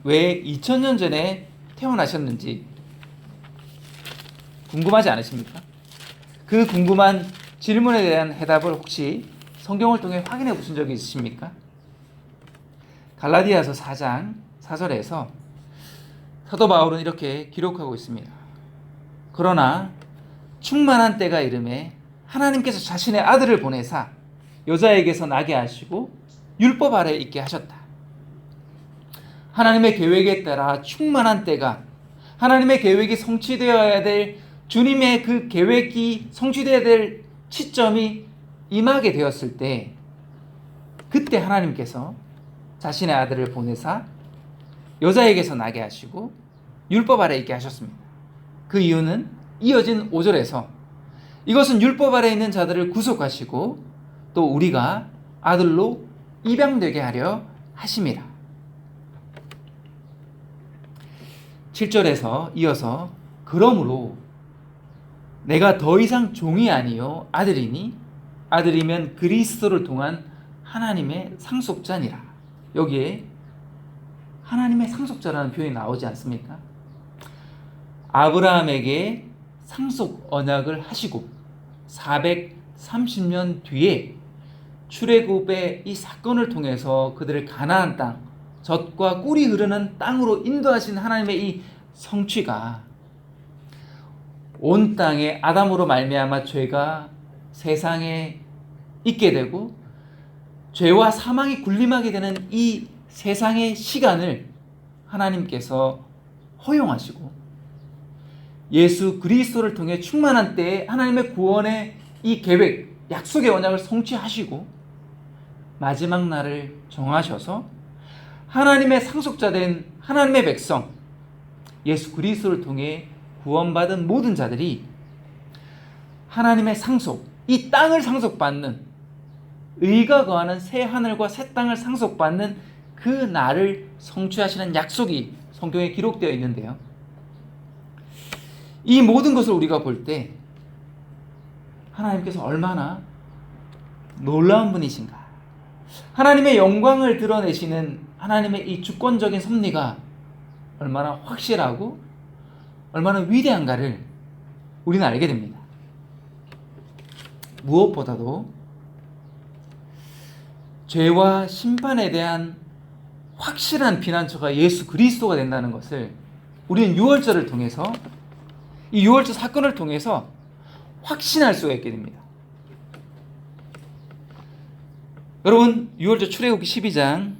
왜 2000년 전에 태어나셨는지 궁금하지 않으십니까? 그 궁금한 질문에 대한 해답을 혹시 성경을 통해 확인해 보신 적이 있으십니까? 갈라디아서 4장 4절에서 사도 바울은 이렇게 기록하고 있습니다. 그러나 충만한 때가 이르매 하나님께서 자신의 아들을 보내사 여자에게서 나게 하시고 율법 아래에 있게 하셨다. 하나님의 계획에 따라 충만한 때가, 하나님의 계획이 성취되어야 될, 주님의 그 계획이 성취되어야 될 시점이 임하게 되었을 때, 그때 하나님께서 자신의 아들을 보내사 여자에게서 나게 하시고 율법 아래에 있게 하셨습니다. 그 이유는 이어진 5절에서 이것은 율법 아래에 있는 자들을 구속하시고 또 우리가 아들로 입양되게 하려 하심이라. 7절에서 이어서 그러므로 내가 더 이상 종이 아니요 아들이니 아들이면 그리스도를 통한 하나님의 상속자니라. 여기에 하나님의 상속자라는 표현이 나오지 않습니까? 아브라함에게 상속 언약을 하시고 430년 뒤에 출애굽의 이 사건을 통해서 그들을 가나안 땅, 젖과 꿀이 흐르는 땅으로 인도하신 하나님의 이 성취가 온 땅에 아담으로 말미암아 죄가 세상에 있게 되고 죄와 사망이 군림하게 되는 이 세상의 시간을 하나님께서 허용하시고 예수 그리스도를 통해 충만한 때에 하나님의 구원의 이 계획, 약속의 언약을 성취하시고 마지막 날을 정하셔서 하나님의 상속자된 하나님의 백성 예수 그리스도를 통해 구원받은 모든 자들이 하나님의 상속, 이 땅을 상속받는 의가 거하는 새 하늘과 새 땅을 상속받는 그 날을 성취하시는 약속이 성경에 기록되어 있는데요. 이 모든 것을 우리가 볼 때 하나님께서 얼마나 놀라운 분이신가, 하나님의 영광을 드러내시는 하나님의 이 주권적인 섭리가 얼마나 확실하고 얼마나 위대한가를 우리는 알게 됩니다. 무엇보다도 죄와 심판에 대한 확실한 피난처가 예수 그리스도가 된다는 것을 우리는 유월절을 통해서, 이 유월절 사건을 통해서 확신할 수가 있게 됩니다. 여러분, 유월절 출애굽기 12장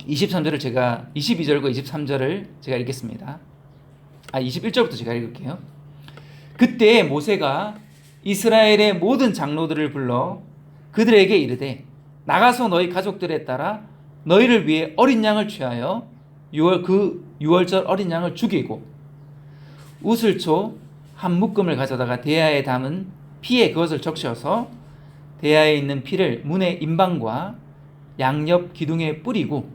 23절을 제가 22절과 23절을 제가 읽겠습니다. 21절부터 제가 읽을게요. 그때 모세가 이스라엘의 모든 장로들을 불러 그들에게 이르되 나가서 너희 가족들에 따라 너희를 위해 어린 양을 취하여 유월절 어린 양을 죽이고 우슬초 한 묶음을 가져다가 대야에 담은 피에 그것을 적셔서 대야에 있는 피를 문의 임방과 양옆 기둥에 뿌리고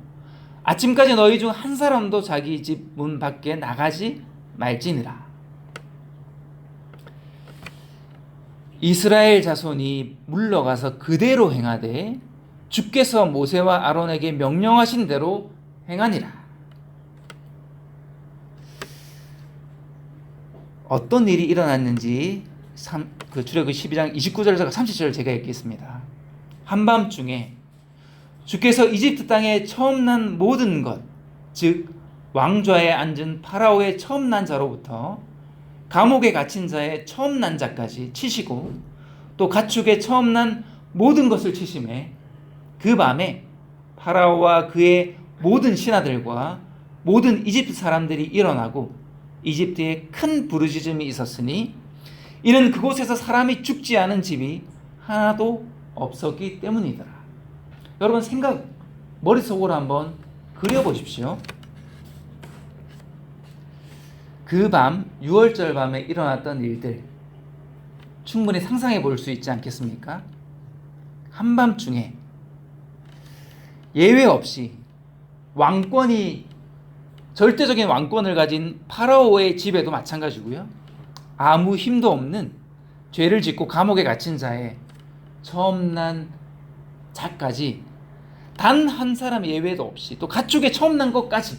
아침까지 너희 중 한 사람도 자기 집 문 밖에 나가지 말지니라. 이스라엘 자손이 물러가서 그대로 행하되 주께서 모세와 아론에게 명령하신 대로 행하니라. 어떤 일이 일어났는지 출애굽기 12장 29절에서 30절을 제가 읽겠습니다. 한밤중에 주께서 이집트 땅에 처음 난 모든 것, 즉 왕좌에 앉은 파라오의 처음 난 자로부터 감옥에 갇힌 자의 처음 난 자까지 치시고 또 가축의 처음 난 모든 것을 치심에 그 밤에 파라오와 그의 모든 신하들과 모든 이집트 사람들이 일어나고 이집트에 큰 부르짖음이 있었으니 이는 그곳에서 사람이 죽지 않은 집이 하나도 없었기 때문이더라. 여러분, 머릿속으로 한번 그려보십시오. 그 밤, 유월절 밤에 일어났던 일들 충분히 상상해 볼 수 있지 않겠습니까? 한밤중에 예외 없이 절대적인 왕권을 가진 파라오의 집에도 마찬가지고요. 아무 힘도 없는 죄를 짓고 감옥에 갇힌 자의 처음 난 자까지 단 한 사람 예외도 없이 또 가축에 처음 난 것까지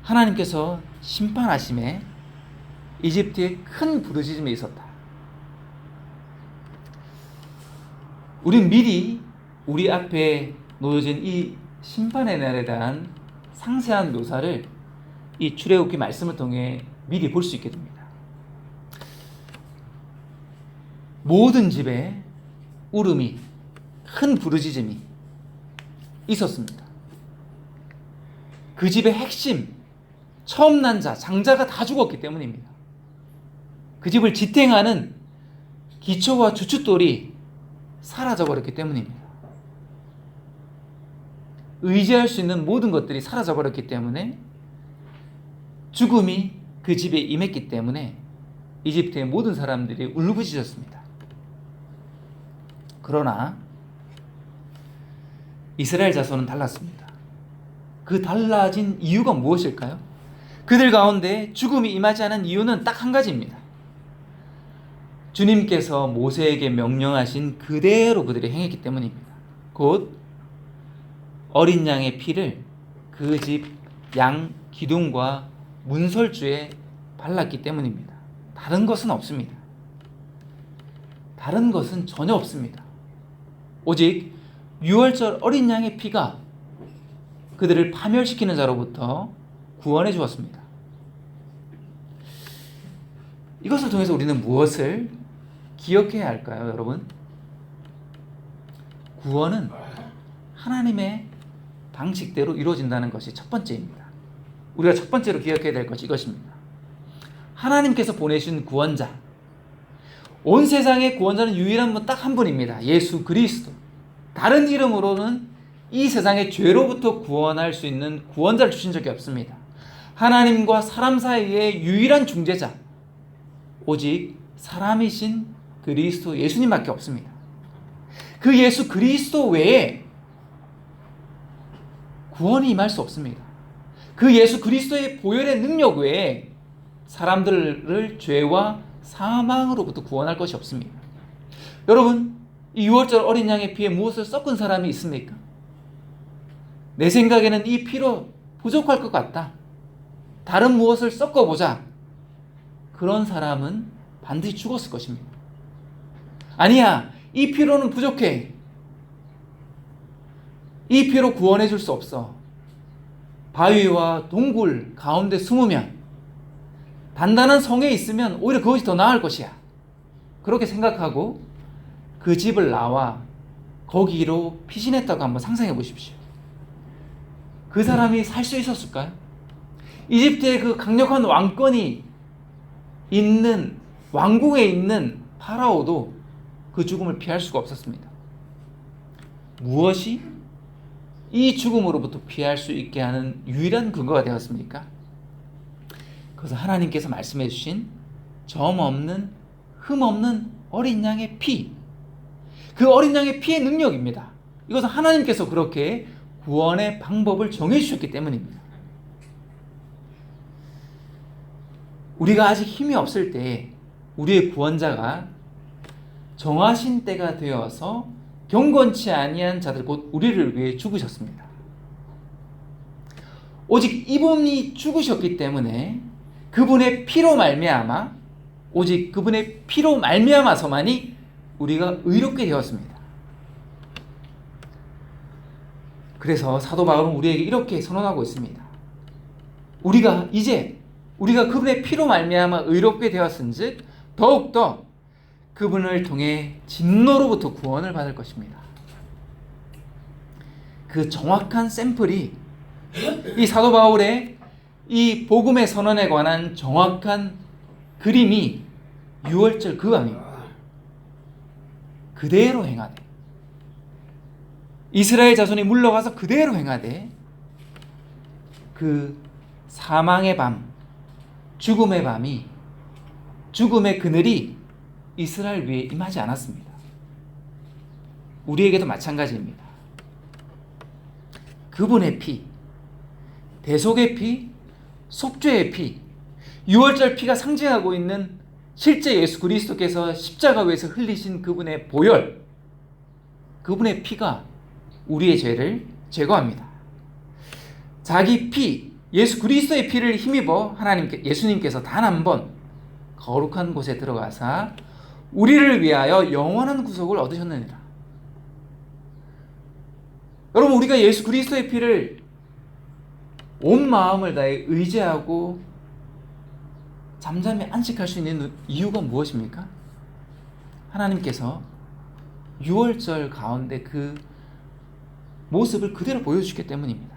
하나님께서 심판하심에 이집트에 큰 부르짖음이 있었다. 우린 미리 우리 앞에 놓여진 이 심판의 날에 대한 상세한 묘사를 이 출애굽기 말씀을 통해 미리 볼 수 있게 됩니다. 모든 집에 울음이, 큰 부르짖음이 있었습니다. 그 집의 핵심, 처음 난 자, 장자가 다 죽었기 때문입니다. 그 집을 지탱하는 기초와 주춧돌이 사라져버렸기 때문입니다. 의지할 수 있는 모든 것들이 사라져버렸기 때문에 죽음이 그 집에 임했기 때문에 이집트의 모든 사람들이 울부짖었습니다. 그러나 이스라엘 자손은 달랐습니다. 그 달라진 이유가 무엇일까요? 그들 가운데 죽음이 임하지 않은 이유는 딱 한 가지입니다. 주님께서 모세에게 명령하신 그대로 그들이 행했기 때문입니다. 곧 어린 양의 피를 그 집 양 기둥과 문설주에 발랐기 때문입니다. 다른 것은 없습니다. 다른 것은 전혀 없습니다. 오직 유월절 어린 양의 피가 그들을 파멸시키는 자로부터 구원해 주었습니다. 이것을 통해서 우리는 무엇을 기억해야 할까요, 여러분? 구원은 하나님의 방식대로 이루어진다는 것이 첫 번째입니다. 우리가 첫 번째로 기억해야 될 것이 이것입니다. 하나님께서 보내신 구원자, 온 세상의 구원자는 유일한 분 딱 한 분입니다. 예수 그리스도. 다른 이름으로는 이 세상의 죄로부터 구원할 수 있는 구원자를 주신 적이 없습니다. 하나님과 사람 사이의 유일한 중재자, 오직 사람이신 그리스도 예수님밖에 없습니다. 그 예수 그리스도 외에 구원이 임할 수 없습니다. 그 예수 그리스도의 보혈의 능력 외에 사람들을 죄와 사망으로부터 구원할 것이 없습니다. 여러분, 이 6월절 어린 양의 피에 무엇을 섞은 사람이 있습니까? 내 생각에는 이 피로 부족할 것 같다. 다른 무엇을 섞어보자. 그런 사람은 반드시 죽었을 것입니다. 아니야, 이 피로는 부족해. 이 피로 구원해 줄 수 없어. 바위와 동굴 가운데 숨으면, 단단한 성에 있으면 오히려 그것이 더 나을 것이야. 그렇게 생각하고 그 집을 나와 거기로 피신했다고 한번 상상해 보십시오. 그 사람이 살 수 있었을까요? 이집트의 그 강력한 왕권이 있는 왕궁에 있는 파라오도 그 죽음을 피할 수가 없었습니다. 무엇이 이 죽음으로부터 피할 수 있게 하는 유일한 근거가 되었습니까? 그래서 하나님께서 말씀해 주신 점 없는 흠 없는 어린 양의 피, 그 어린 양의 피의 능력입니다. 이것은 하나님께서 그렇게 구원의 방법을 정해 주셨기 때문입니다. 우리가 아직 힘이 없을 때 우리의 구원자가 정하신 때가 되어서 경건치 아니한 자들 곧 우리를 위해 죽으셨습니다. 오직 이분이 죽으셨기 때문에 그분의 피로 말미암아, 오직 그분의 피로 말미암아서만이 우리가 의롭게 되었습니다. 그래서 사도 바울은 우리에게 이렇게 선언하고 있습니다. 우리가 그분의 피로 말미암아 의롭게 되었은즉 더욱더 그분을 통해 진노로부터 구원을 받을 것입니다. 그 정확한 샘플이 이 사도 바울의 이 복음의 선언에 관한 정확한 그림이 6월절 그 밤입니다. 그대로 행하되, 이스라엘 자손이 물러가서 그대로 행하되, 그 사망의 밤, 죽음의 밤이, 죽음의 그늘이 이스라엘 위에 임하지 않았습니다. 우리에게도 마찬가지입니다. 그분의 피, 대속의 피, 속죄의 피, 6월절 피가 상징하고 있는 실제 예수 그리스도께서 십자가 위에서 흘리신 그분의 보혈, 그분의 피가 우리의 죄를 제거합니다. 자기 피, 예수 그리스도의 피를 힘입어 예수님께서 단 한 번 거룩한 곳에 들어가사 우리를 위하여 영원한 구속을 얻으셨느니라. 여러분, 우리가 예수 그리스도의 피를 온 마음을 다해 의지하고 잠잠히 안식할 수 있는 이유가 무엇입니까? 하나님께서 6월절 가운데 그 모습을 그대로 보여주셨기 때문입니다.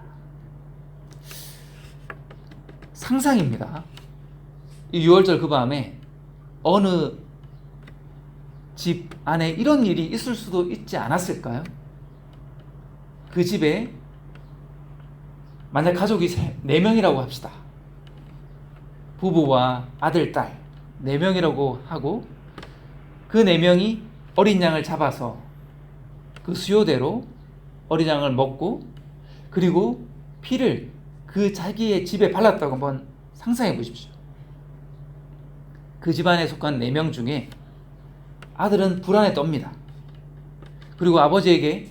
상상입니다. 이 6월절 그 밤에 어느 집 안에 이런 일이 있을 수도 있지 않았을까요? 그 집에 만약 가족이 4명이라고 합시다. 부부와 아들, 딸 4명이라고 하고, 그 4명이 어린 양을 잡아서 그 수요대로 어린 양을 먹고, 그리고 피를 그 자기의 집에 발랐다고 한번 상상해 보십시오. 그 집안에 속한 4명 중에 아들은 불안에 떱니다. 그리고 아버지에게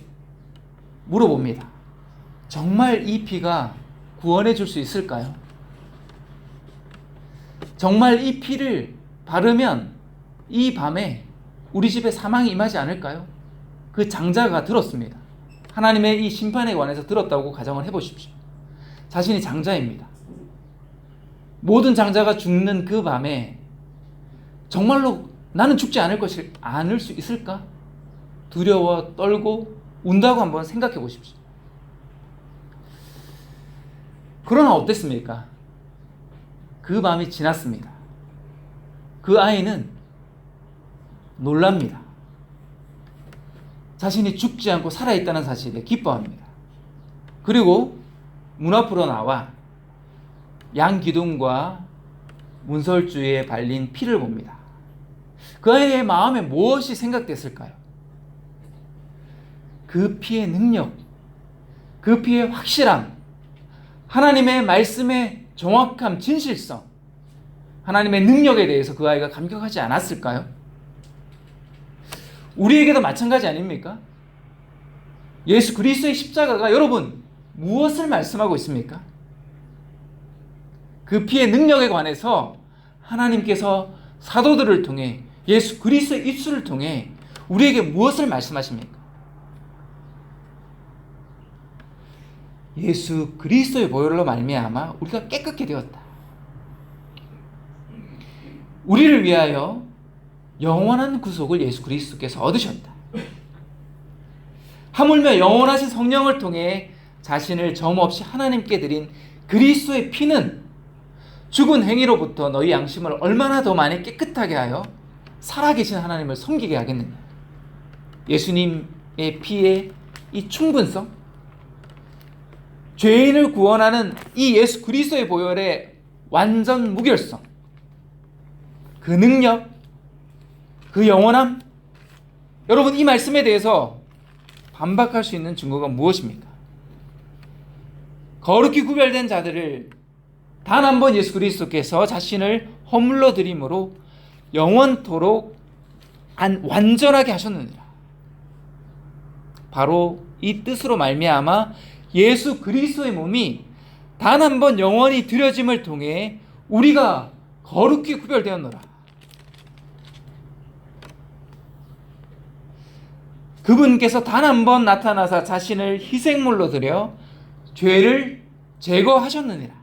물어봅니다. 정말 이 피가 구원해 줄 수 있을까요? 정말 이 피를 바르면 이 밤에 우리 집에 사망이 임하지 않을까요? 그 장자가 들었습니다. 하나님의 이 심판에 관해서 들었다고 가정을 해보십시오. 자신이 장자입니다. 모든 장자가 죽는 그 밤에 정말로 나는 죽지 않을 수 있을까? 두려워 떨고 운다고 한번 생각해 보십시오. 그러나 어땠습니까? 그 밤이 지났습니다. 그 아이는 놀랍니다. 자신이 죽지 않고 살아있다는 사실에 기뻐합니다. 그리고 문 앞으로 나와 양 기둥과 문설주에 발린 피를 봅니다. 그의 마음에 무엇이 생각됐을까요? 그 피의 능력, 그 피의 확실함, 하나님의 말씀의 정확함, 진실성, 하나님의 능력에 대해서 그 아이가 감격하지 않았을까요? 우리에게도 마찬가지 아닙니까? 예수 그리스도의 십자가가 여러분 무엇을 말씀하고 있습니까? 그 피의 능력에 관해서 하나님께서 사도들을 통해 예수 그리스도의 입술을 통해 우리에게 무엇을 말씀하십니까? 예수 그리스도의 보혈로 말미암아 우리가 깨끗게 되었다. 우리를 위하여 영원한 구속을 예수 그리스도께서 얻으셨다. 하물며 영원하신 성령을 통해 자신을 점없이 하나님께 드린 그리스도의 피는 죽은 행위로부터 너희 양심을 얼마나 더 많이 깨끗하게 하여 살아계신 하나님을 섬기게 하겠느냐. 예수님의 피의 이 충분성, 죄인을 구원하는 이 예수 그리스도의 보혈의 완전 무결성, 그 능력, 그 영원함, 여러분 이 말씀에 대해서 반박할 수 있는 증거가 무엇입니까? 거룩히 구별된 자들을 단 한 번 예수 그리스도께서 자신을 허물러 드림으로 영원토록 완전하게 하셨느니라. 바로 이 뜻으로 말미암아 예수 그리스도의 몸이 단 한 번 영원히 드려짐을 통해 우리가 거룩히 구별되었노라. 그분께서 단 한 번 나타나사 자신을 희생물로 드려 죄를 제거하셨느니라.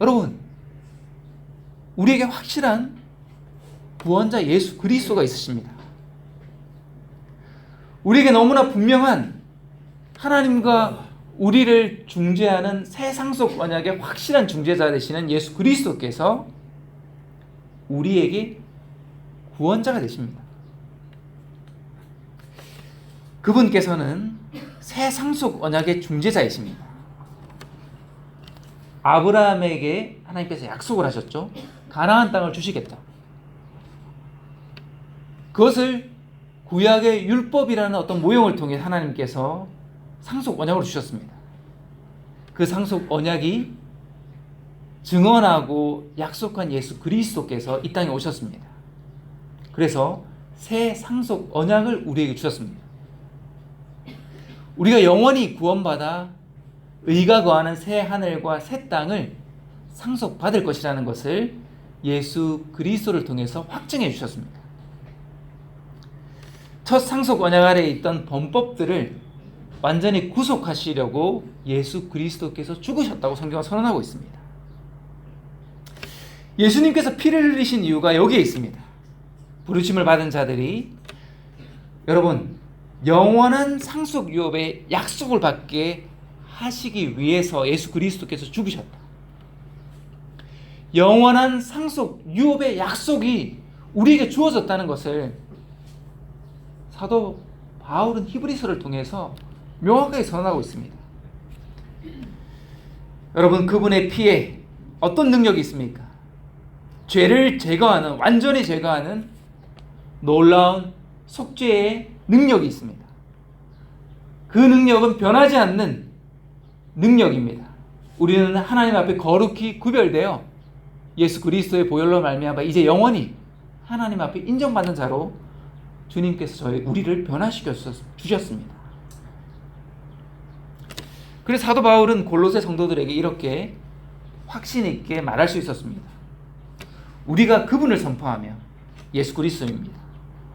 여러분, 우리에게 확실한 구원자 예수 그리스도가 있으십니다. 우리에게 너무나 분명한 하나님과 우리를 중재하는 새 상속 언약의 확실한 중재자 되시는 예수 그리스도께서 우리에게 구원자가 되십니다. 그분께서는 새 상속 언약의 중재자이십니다. 아브라함에게 하나님께서 약속을 하셨죠. 가나안 땅을 주시겠다. 그것을 구약의 율법이라는 어떤 모형을 통해 하나님께서 상속 언약으로 주셨습니다. 그 상속 언약이 증언하고 약속한 예수 그리스도께서 이 땅에 오셨습니다. 그래서 새 상속 언약을 우리에게 주셨습니다. 우리가 영원히 구원받아 의가 거하는 새 하늘과 새 땅을 상속받을 것이라는 것을 예수 그리스도를 통해서 확증해 주셨습니다. 첫 상속 언약 아래에 있던 범법들을 완전히 구속하시려고 예수 그리스도께서 죽으셨다고 성경은 선언하고 있습니다. 예수님께서 피를 흘리신 이유가 여기에 있습니다. 부르심을 받은 자들이 여러분 영원한 상속 유업의 약속을 받게 하시기 위해서 예수 그리스도께서 죽으셨다. 영원한 상속 유업의 약속이 우리에게 주어졌다는 것을 사도 바울은 히브리서를 통해서 명확하게 선언하고 있습니다. 여러분, 그분의 피에 어떤 능력이 있습니까? 죄를 제거하는, 완전히 제거하는 놀라운 속죄의 능력이 있습니다. 그 능력은 변하지 않는 능력입니다. 우리는 하나님 앞에 거룩히 구별되어 예수 그리스도의 보혈로 말미암아 이제 영원히 하나님 앞에 인정받는 자로 주님께서 우리를 변화시켜 주셨습니다. 그래서 사도 바울은 골로새 성도들에게 이렇게 확신 있게 말할 수 있었습니다. 우리가 그분을 선포하며 예수 그리스도입니다.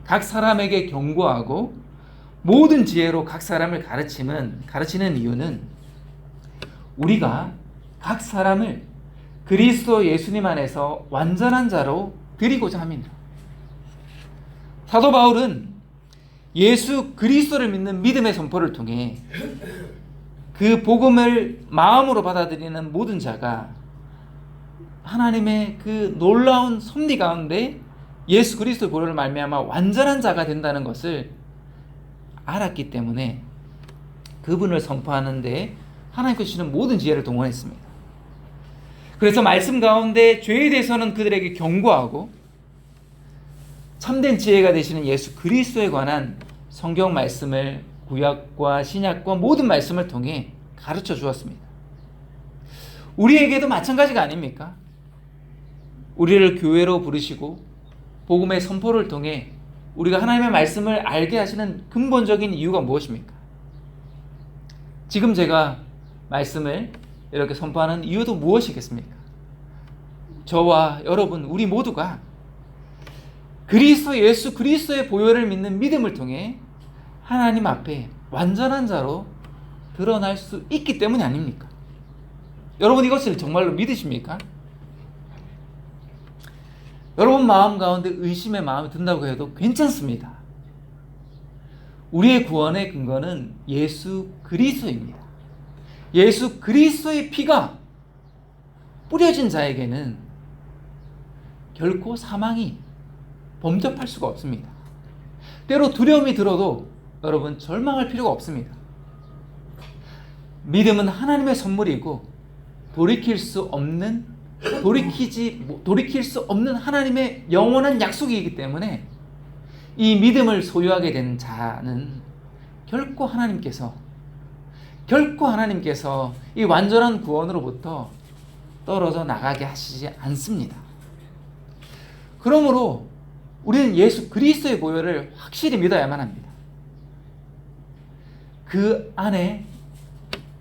각 사람에게 경고하고 모든 지혜로 각 사람을 가르치는 이유는 우리가 각 사람을 그리스도 예수님 안에서 완전한 자로 드리고자 합니다. 사도 바울은 예수 그리스도를 믿는 믿음의 선포를 통해 그 복음을 마음으로 받아들이는 모든 자가 하나님의 그 놀라운 섭리 가운데 예수 그리스도의 보혈을 말미암아 완전한 자가 된다는 것을 알았기 때문에 그분을 선포하는데 하나님께서 주시는 모든 지혜를 동원했습니다. 그래서 말씀 가운데 죄에 대해서는 그들에게 경고하고 참된 지혜가 되시는 예수 그리스도에 관한 성경 말씀을 구약과 신약과 모든 말씀을 통해 가르쳐 주었습니다. 우리에게도 마찬가지가 아닙니까? 우리를 교회로 부르시고 복음의 선포를 통해 우리가 하나님의 말씀을 알게 하시는 근본적인 이유가 무엇입니까? 지금 제가 말씀을 이렇게 선포하는 이유도 무엇이겠습니까? 저와 여러분 우리 모두가 그리스도 예수 그리스도의 보혈을 믿는 믿음을 통해 하나님 앞에 완전한 자로 드러날 수 있기 때문이 아닙니까? 여러분 이것을 정말로 믿으십니까? 여러분 마음 가운데 의심의 마음이 든다고 해도 괜찮습니다. 우리의 구원의 근거는 예수 그리스도입니다. 예수 그리스도의 피가 뿌려진 자에게는 결코 사망이 범접할 수가 없습니다. 때로 두려움이 들어도 여러분 절망할 필요가 없습니다. 믿음은 하나님의 선물이고 돌이킬 수 없는 하나님의 영원한 약속이기 때문에 이 믿음을 소유하게 된 자는 결코 하나님께서 이 완전한 구원으로부터 떨어져 나가게 하시지 않습니다. 그러므로 우리는 예수 그리스도의 보혈을 확실히 믿어야만 합니다. 그 안에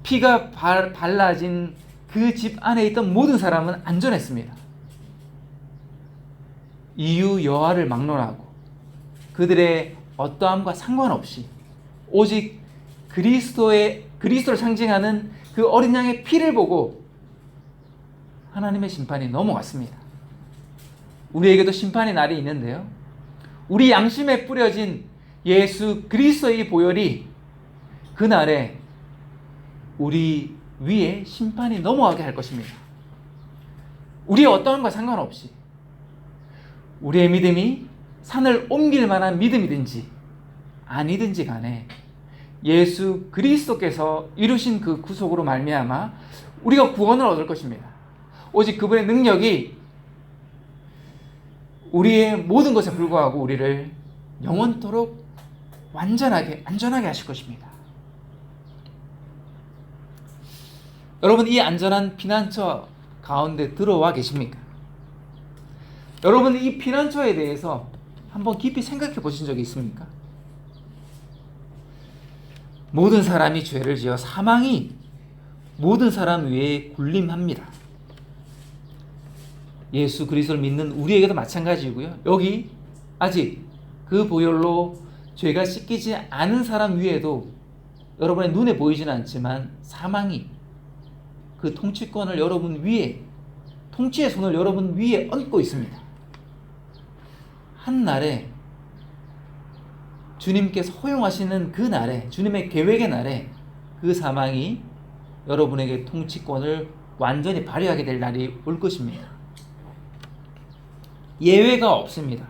피가 발라진 그 집 안에 있던 모든 사람은 안전했습니다. 이유 여하를 막론하고 그들의 어떠함과 상관없이 오직 그리스도를 상징하는 그 어린 양의 피를 보고 하나님의 심판이 넘어갔습니다. 우리에게도 심판의 날이 있는데요. 우리 양심에 뿌려진 예수 그리스도의 보혈이 그날에 우리 위에 심판이 넘어가게 할 것입니다. 우리의 어떠함과 상관없이 우리의 믿음이 산을 옮길 만한 믿음이든지 아니든지 간에 예수 그리스도께서 이루신 그 구속으로 말미암아 우리가 구원을 얻을 것입니다. 오직 그분의 능력이 우리의 모든 것에 불과하고 우리를 영원토록 완전하게 안전하게 하실 것입니다. 여러분 이 안전한 피난처 가운데 들어와 계십니까? 여러분 이 피난처에 대해서 한번 깊이 생각해 보신 적이 있습니까? 모든 사람이 죄를 지어 사망이 모든 사람 위에 군림합니다. 예수 그리스도를 믿는 우리에게도 마찬가지고요. 여기 아직 그 보혈로 죄가 씻기지 않은 사람 위에도 여러분의 눈에 보이지는 않지만 사망이 그 통치권을 여러분 위에, 통치의 손을 여러분 위에 얹고 있습니다. 한날에 주님께서 허용하시는 그 날에, 주님의 계획의 날에 그 사망이 여러분에게 통치권을 완전히 발휘하게 될 날이 올 것입니다. 예외가 없습니다.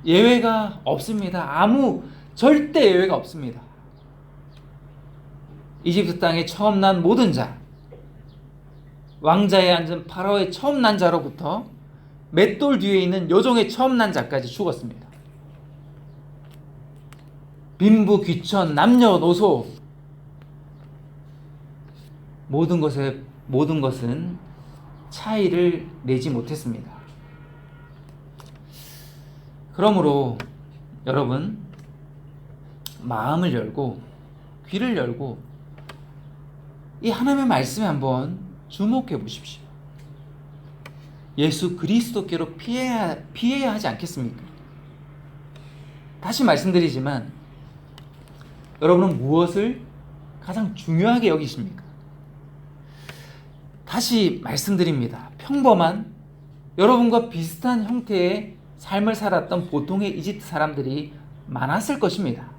예외가 없습니다. 절대 예외가 없습니다. 이집트 땅에 처음 난 모든 자, 왕자에 앉은 파라오의 처음 난 자로부터 맷돌 뒤에 있는 여종의 처음 난 자까지 죽었습니다. 빈부, 귀천, 남녀노소 모든 것은 차이를 내지 못했습니다. 그러므로 여러분 마음을 열고 귀를 열고 이 하나님의 말씀에 한번 주목해 보십시오. 예수 그리스도께로 피해야 하지 않겠습니까? 다시 말씀드리지만 여러분은 무엇을 가장 중요하게 여기십니까? 다시 말씀드립니다. 평범한 여러분과 비슷한 형태의 삶을 살았던 보통의 이집트 사람들이 많았을 것입니다.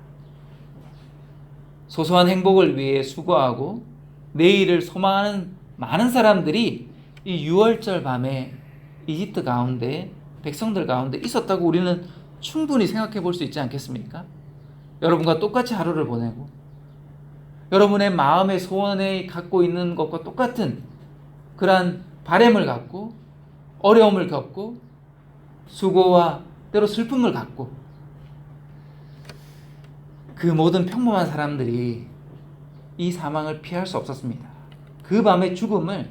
소소한 행복을 위해 수고하고 내일을 소망하는 많은 사람들이 이 6월절 밤에 이집트 가운데 백성들 가운데 있었다고 우리는 충분히 생각해 볼 수 있지 않겠습니까? 여러분과 똑같이 하루를 보내고 여러분의 마음의 소원에 갖고 있는 것과 똑같은 그러한 바램을 갖고 어려움을 겪고 수고와 때로 슬픔을 갖고 그 모든 평범한 사람들이 이 사망을 피할 수 없었습니다. 그 밤의 죽음을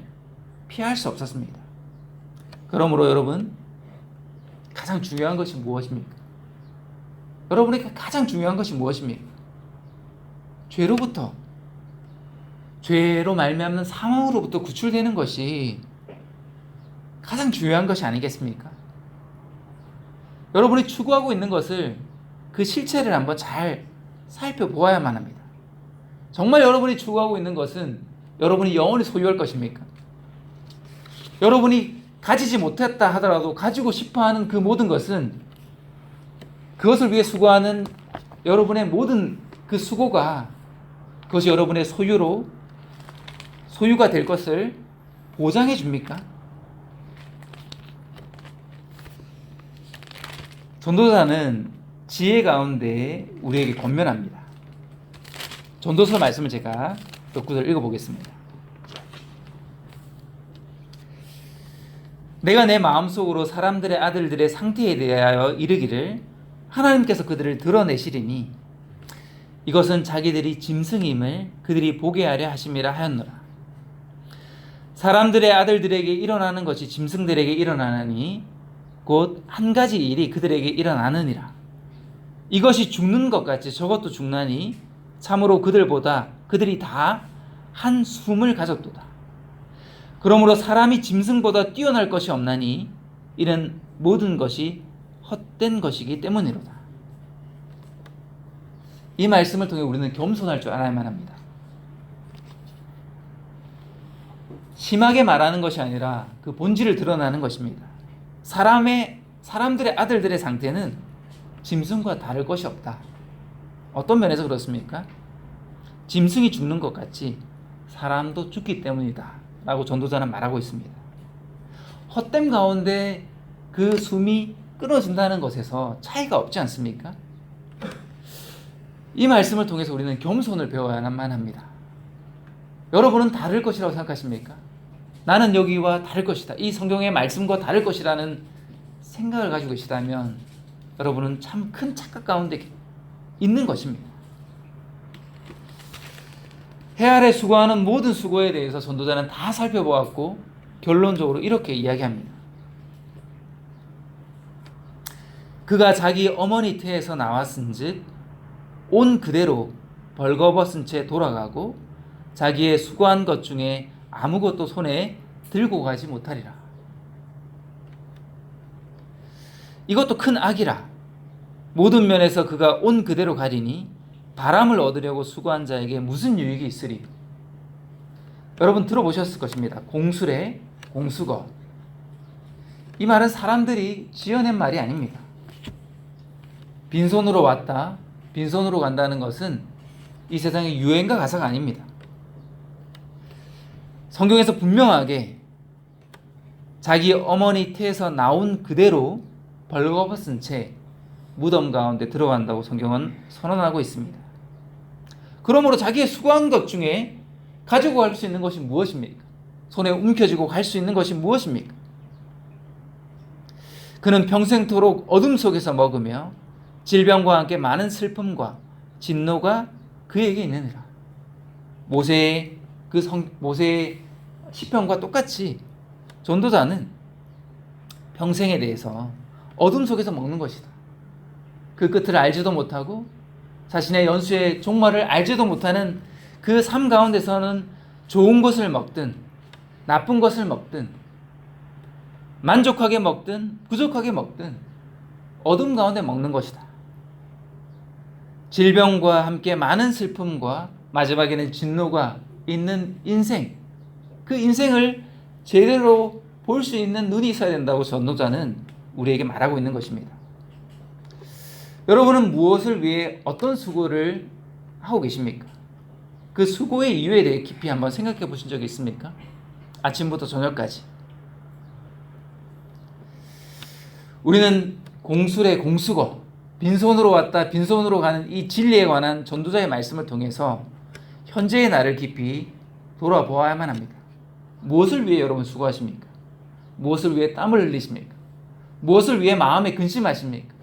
피할 수 없었습니다. 그러므로 여러분, 가장 중요한 것이 무엇입니까? 여러분에게 가장 중요한 것이 무엇입니까? 죄로 말미암는 사망으로부터 구출되는 것이 가장 중요한 것이 아니겠습니까? 여러분이 추구하고 있는 것을 그 실체를 한번 잘 살펴보아야만 합니다. 정말 여러분이 추구하고 있는 것은 여러분이 영원히 소유할 것입니까? 여러분이 가지지 못했다 하더라도 가지고 싶어하는 그 모든 것은 그것을 위해 수고하는 여러분의 모든 그 수고가 그것이 여러분의 소유가 될 것을 보장해 줍니까? 전도자는 지혜 가운데 우리에게 권면합니다. 전도서 말씀을 제가 몇 구절 읽어보겠습니다. 내가 내 마음속으로 사람들의 아들들의 상태에 대하여 이르기를 하나님께서 그들을 드러내시리니 이것은 자기들이 짐승임을 그들이 보게 하려 하심이라 하였노라. 사람들의 아들들에게 일어나는 것이 짐승들에게 일어나느니 곧 한 가지 일이 그들에게 일어나느니라. 이것이 죽는 것 같이 저것도 죽나니 참으로 그들이 다 한 숨을 가졌도다. 그러므로 사람이 짐승보다 뛰어날 것이 없나니 이는 모든 것이 헛된 것이기 때문이로다. 이 말씀을 통해 우리는 겸손할 줄 알아야만 합니다. 심하게 말하는 것이 아니라 그 본질을 드러나는 것입니다. 사람들의 아들들의 상태는 짐승과 다를 것이 없다. 어떤 면에서 그렇습니까? 짐승이 죽는 것 같이 사람도 죽기 때문이다 라고 전도자는 말하고 있습니다. 헛됨 가운데 그 숨이 끊어진다는 것에서 차이가 없지 않습니까? 이 말씀을 통해서 우리는 겸손을 배워야만 합니다. 여러분은 다를 것이라고 생각하십니까? 나는 여기와 다를 것이다. 이 성경의 말씀과 다를 것이라는 생각을 가지고 계시다면 여러분은 참 큰 착각 가운데 있는 것입니다. 해 아래 수고하는 모든 수고에 대해서 전도자는 다 살펴보았고 결론적으로 이렇게 이야기합니다. 그가 자기 어머니 태에서 나왔은즉 온 그대로 벌거벗은 채 돌아가고 자기의 수고한 것 중에 아무것도 손에 들고 가지 못하리라. 이것도 큰 악이라. 모든 면에서 그가 온 그대로 가리니 바람을 얻으려고 수고한 자에게 무슨 유익이 있으리. 여러분 들어보셨을 것입니다. 공수래, 공수거. 이 말은 사람들이 지어낸 말이 아닙니다. 빈손으로 왔다, 빈손으로 간다는 것은 이 세상의 유행과 가사가 아닙니다. 성경에서 분명하게 자기 어머니 태에서 나온 그대로 벌거벗은 채 무덤 가운데 들어간다고 성경은 선언하고 있습니다. 그러므로 자기의 수고한 것 중에 가지고 갈 수 있는 것이 무엇입니까? 손에 움켜쥐고 갈 수 있는 것이 무엇입니까? 그는 평생토록 어둠 속에서 먹으며 질병과 함께 많은 슬픔과 진노가 그에게 있느니라. 모세의 시편과 똑같이 전도자는 평생에 대해서 어둠 속에서 먹는 것이다. 그 끝을 알지도 못하고 자신의 연수의 종말을 알지도 못하는 그 삶 가운데서는 좋은 것을 먹든 나쁜 것을 먹든 만족하게 먹든 부족하게 먹든 어둠 가운데 먹는 것이다. 질병과 함께 많은 슬픔과 마지막에는 진노가 있는 인생, 그 인생을 제대로 볼 수 있는 눈이 있어야 된다고 전도자는 우리에게 말하고 있는 것입니다. 여러분은 무엇을 위해 어떤 수고를 하고 계십니까? 그 수고의 이유에 대해 깊이 한번 생각해 보신 적이 있습니까? 아침부터 저녁까지. 우리는 공수래 공수거, 빈손으로 왔다 빈손으로 가는 이 진리에 관한 전도자의 말씀을 통해서 현재의 나를 깊이 돌아보아야만 합니다. 무엇을 위해 여러분 수고하십니까? 무엇을 위해 땀을 흘리십니까? 무엇을 위해 마음에 근심하십니까?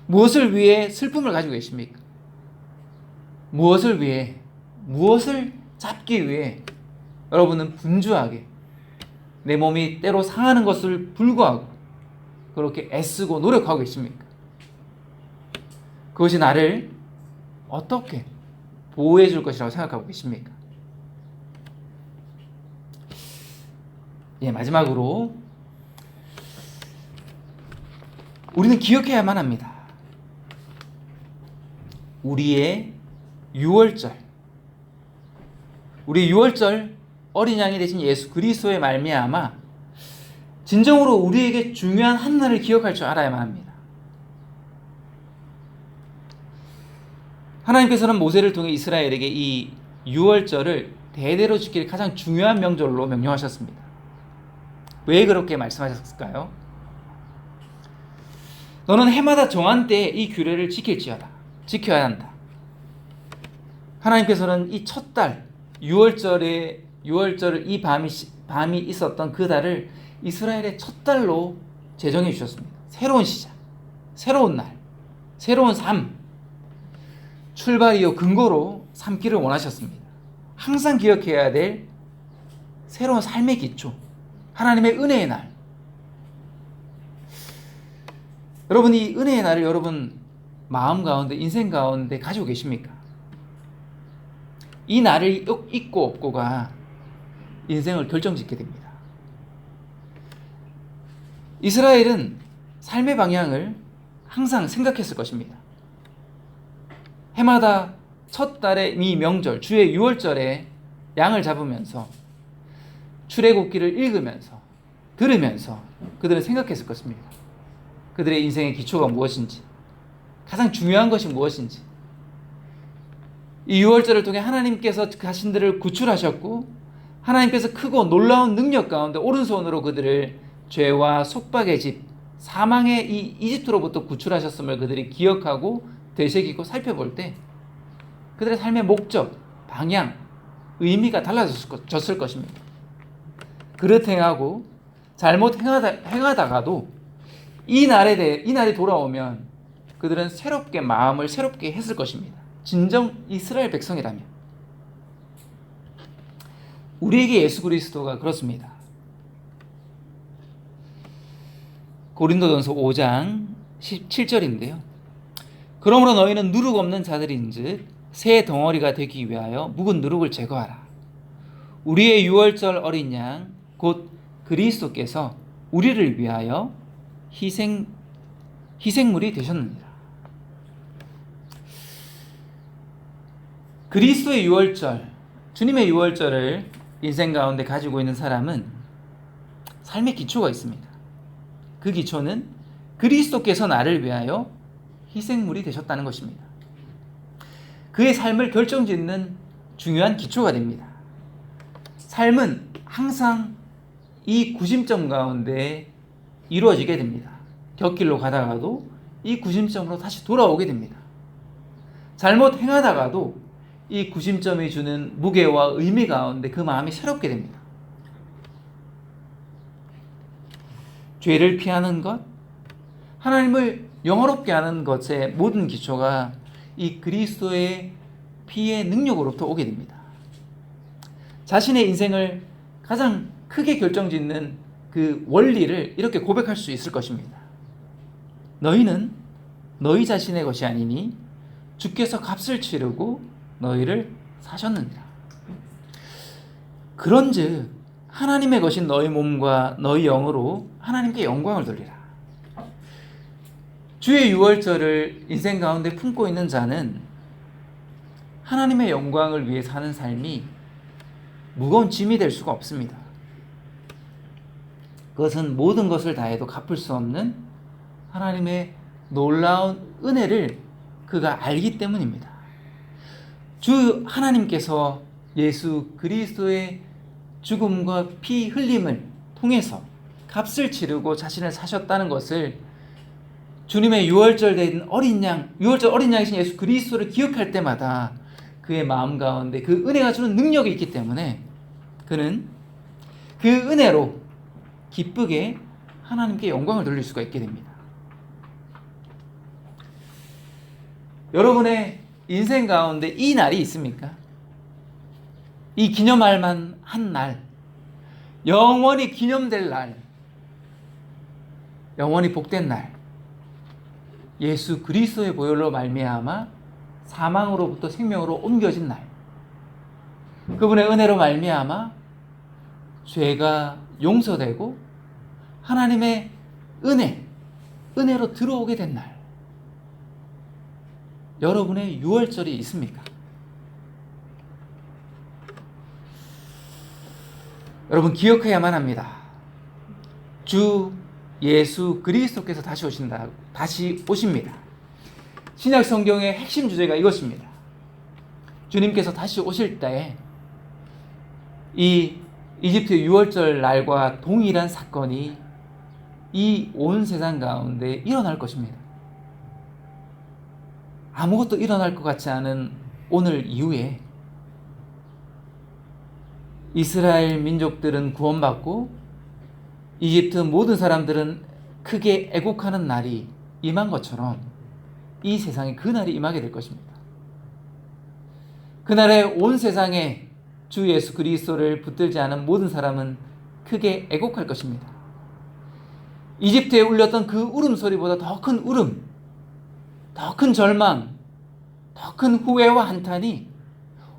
무엇을 위해 슬픔을 가지고 계십니까? 무엇을 위해, 무엇을 잡기 위해 여러분은 분주하게 내 몸이 때로 상하는 것을 불구하고 그렇게 애쓰고 노력하고 계십니까? 그것이 나를 어떻게 보호해 줄 것이라고 생각하고 계십니까? 예, 마지막으로 우리는 기억해야만 합니다. 우리의 유월절, 우리 유월절 어린 양이 되신 예수 그리스도의 말미암아 진정으로 우리에게 중요한 한날을 기억할 줄 알아야만 합니다. 하나님께서는 모세를 통해 이스라엘에게 이 유월절을 대대로 지킬 가장 중요한 명절로 명령하셨습니다. 왜 그렇게 말씀하셨을까요? 너는 해마다 정한 때에 이 규례를 지킬지어다. 지켜야 한다. 하나님께서는 이 첫 달, 유월절 이 밤이 있었던 그 달을 이스라엘의 첫 달로 제정해 주셨습니다. 새로운 시작, 새로운 날, 새로운 삶, 출발이요 근거로 삼기를 원하셨습니다. 항상 기억해야 될 새로운 삶의 기초, 하나님의 은혜의 날. 여러분, 이 은혜의 날을 여러분 마음 가운데, 인생 가운데 가지고 계십니까? 이 날을 있고 없고가 인생을 결정짓게 됩니다. 이스라엘은 삶의 방향을 항상 생각했을 것입니다. 해마다 첫 달의 이 명절, 주의 유월절에 양을 잡으면서 출애굽기를 읽으면서 들으면서 그들은 생각했을 것입니다. 그들의 인생의 기초가 무엇인지, 가장 중요한 것이 무엇인지, 이 유월절을 통해 하나님께서 자신들을 구출하셨고 하나님께서 크고 놀라운 능력 가운데 오른손으로 그들을 죄와 속박의 집, 사망의 이 이집트로부터 구출하셨음을 그들이 기억하고 되새기고 살펴볼 때 그들의 삶의 목적, 방향, 의미가 달라졌을 것입니다. 그릇 행하고 잘못 행하다가도 이 날이 돌아오면 그들은 새롭게 마음을 새롭게 했을 것입니다. 진정 이스라엘 백성이라면. 우리에게 예수 그리스도가 그렇습니다. 고린도전서 5장 17절인데요. 그러므로 너희는 누룩 없는 자들인즉 새 덩어리가 되기 위하여 묵은 누룩을 제거하라. 우리의 유월절 어린 양 곧 그리스도께서 우리를 위하여 희생물이 되셨느니라. 그리스도의 유월절, 주님의 유월절을 인생 가운데 가지고 있는 사람은 삶의 기초가 있습니다. 그 기초는 그리스도께서 나를 위하여 희생물이 되셨다는 것입니다. 그의 삶을 결정짓는 중요한 기초가 됩니다. 삶은 항상 이 구심점 가운데 이루어지게 됩니다. 곁길로 가다가도 이 구심점으로 다시 돌아오게 됩니다. 잘못 행하다가도 이 구심점이 주는 무게와 의미 가운데 그 마음이 새롭게 됩니다. 죄를 피하는 것, 하나님을 영화롭게 하는 것의 모든 기초가 이 그리스도의 피의 능력으로부터 오게 됩니다. 자신의 인생을 가장 크게 결정짓는 그 원리를 이렇게 고백할 수 있을 것입니다. 너희는 너희 자신의 것이 아니니 주께서 값을 치르고 너희를 사셨느니라. 그런즉 하나님의 것인 너희 몸과 너희 영으로 하나님께 영광을 돌리라. 주의 유월절을 인생 가운데 품고 있는 자는 하나님의 영광을 위해 사는 삶이 무거운 짐이 될 수가 없습니다. 그것은 모든 것을 다해도 갚을 수 없는 하나님의 놀라운 은혜를 그가 알기 때문입니다. 주 하나님께서 예수 그리스도의 죽음과 피 흘림을 통해서 값을 치르고 자신을 사셨다는 것을 주님의 유월절 된 어린 양, 유월절 어린 양이신 예수 그리스도를 기억할 때마다 그의 마음 가운데 그 은혜가 주는 능력이 있기 때문에 그는 그 은혜로 기쁘게 하나님께 영광을 돌릴 수가 있게 됩니다. 여러분의 인생 가운데 이 날이 있습니까? 이 기념할 만한 날, 영원히 기념될 날, 영원히 복된 날, 예수 그리스도의 보혈로 말미암아 사망으로부터 생명으로 옮겨진 날, 그분의 은혜로 말미암아 죄가 용서되고 하나님의 은혜로 들어오게 된 날, 여러분의 유월절이 있습니까? 여러분 기억해야만 합니다. 주 예수 그리스도께서 다시 오십니다. 신약 성경의 핵심 주제가 이것입니다. 주님께서 다시 오실 때 이 이집트 유월절 날과 동일한 사건이 이 온 세상 가운데 일어날 것입니다. 아무것도 일어날 것 같지 않은 오늘 이후에 이스라엘 민족들은 구원받고 이집트 모든 사람들은 크게 애국하는 날이 임한 것처럼 이 세상에 그 날이 임하게 될 것입니다. 그날에 온 세상에 주 예수 그리스도를 붙들지 않은 모든 사람은 크게 애곡할 것입니다. 이집트에 울렸던 그 울음소리보다 더 큰 울음, 더 큰 절망, 더 큰 후회와 한탄이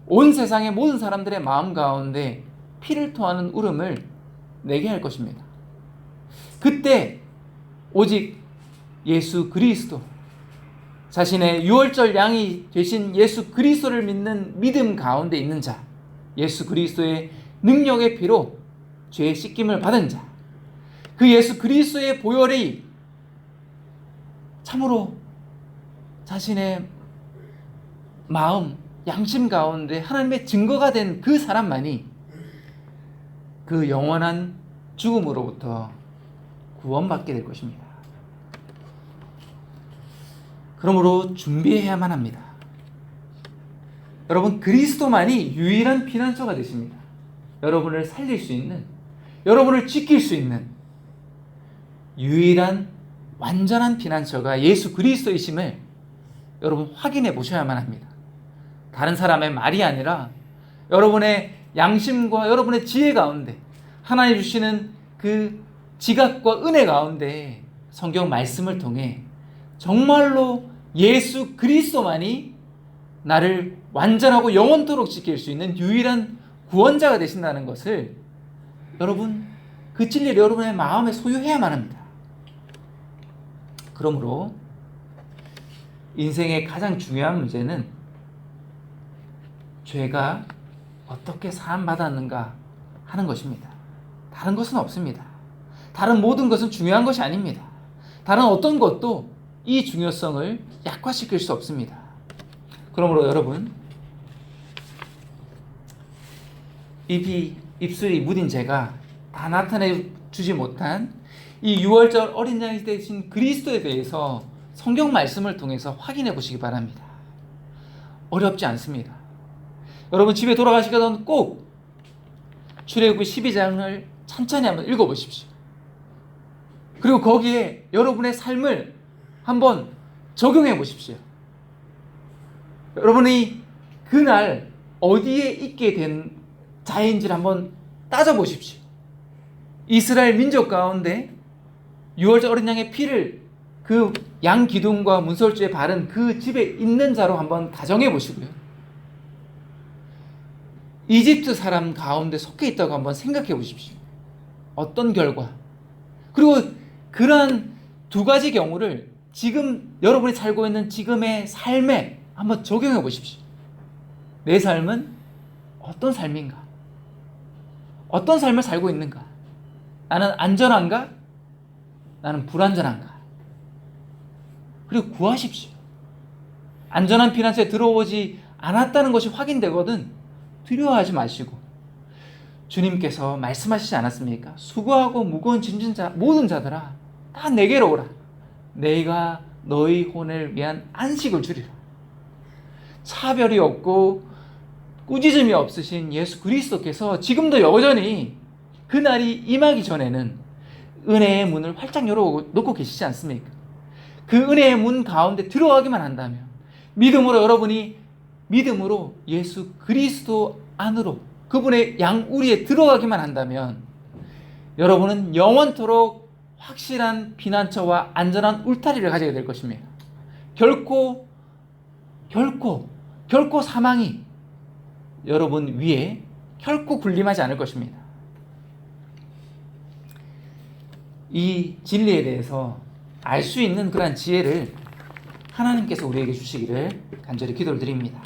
온 세상의 모든 사람들의 마음 가운데 피를 토하는 울음을 내게 할 것입니다. 그때 오직 예수 그리스도, 자신의 유월절 양이 되신 예수 그리스도를 믿는 믿음 가운데 있는 자, 예수 그리스도의 능력의 피로 죄의 씻김을 받은 자, 그 예수 그리스도의 보혈이 참으로 자신의 마음, 양심 가운데 하나님의 증거가 된 그 사람만이 그 영원한 죽음으로부터 구원받게 될 것입니다. 그러므로 준비해야만 합니다. 여러분, 그리스도만이 유일한 피난처가 되십니다. 여러분을 살릴 수 있는, 여러분을 지킬 수 있는 유일한 완전한 피난처가 예수 그리스도이심을 여러분 확인해 보셔야만 합니다. 다른 사람의 말이 아니라 여러분의 양심과 여러분의 지혜 가운데 하나님 주시는 그 지각과 은혜 가운데 성경 말씀을 통해 정말로 예수 그리스도만이 나를 완전하고 영원토록 지킬 수 있는 유일한 구원자가 되신다는 것을 여러분, 그 진리를 여러분의 마음에 소유해야만 합니다. 그러므로 인생의 가장 중요한 문제는 죄가 어떻게 사함받았는가 하는 것입니다. 다른 것은 없습니다. 다른 모든 것은 중요한 것이 아닙니다. 다른 어떤 것도 이 중요성을 약화시킬 수 없습니다. 그러므로 여러분, 입술이 무딘 죄가 다 나타내 주지 못한 이 유월절 어린 양이 되신 그리스도에 대해서 성경 말씀을 통해서 확인해 보시기 바랍니다. 어렵지 않습니다. 여러분 집에 돌아가시거든 꼭 출애굽기 12장을 천천히 한번 읽어보십시오. 그리고 거기에 여러분의 삶을 한번 적용해 보십시오. 여러분이 그날 어디에 있게 된 자인지를 한번 따져보십시오. 이스라엘 민족 가운데 유월절 어린 양의 피를 그 양 기둥과 문설주에 바른 그 집에 있는 자로 한번 가정해 보시고요. 이집트 사람 가운데 속해 있다고 한번 생각해 보십시오. 어떤 결과? 그리고 그러한 두 가지 경우를 지금 여러분이 살고 있는 지금의 삶에 한번 적용해 보십시오. 내 삶은 어떤 삶인가? 어떤 삶을 살고 있는가? 나는 안전한가? 나는 불안전한가? 그리고 구하십시오. 안전한 피난처에 들어오지 않았다는 것이 확인되거든 두려워하지 마시고, 주님께서 말씀하시지 않았습니까? 수고하고 무거운 짐진 자 모든 자들아 다 내게로 오라. 내가 너희 혼을 위한 안식을 주리라. 차별이 없고 꾸짖음이 없으신 예수 그리스도께서 지금도 여전히 그날이 임하기 전에는 은혜의 문을 활짝 열어놓고 계시지 않습니까? 그 은혜의 문 가운데 들어가기만 한다면, 믿음으로 여러분이 믿음으로 예수 그리스도 안으로 그분의 양우리에 들어가기만 한다면 여러분은 영원토록 확실한 피난처와 안전한 울타리를 가지게 될 것입니다. 결코 사망이 여러분 위에 결코 군림하지 않을 것입니다. 이 진리에 대해서 알 수 있는 그러한 지혜를 하나님께서 우리에게 주시기를 간절히 기도를 드립니다.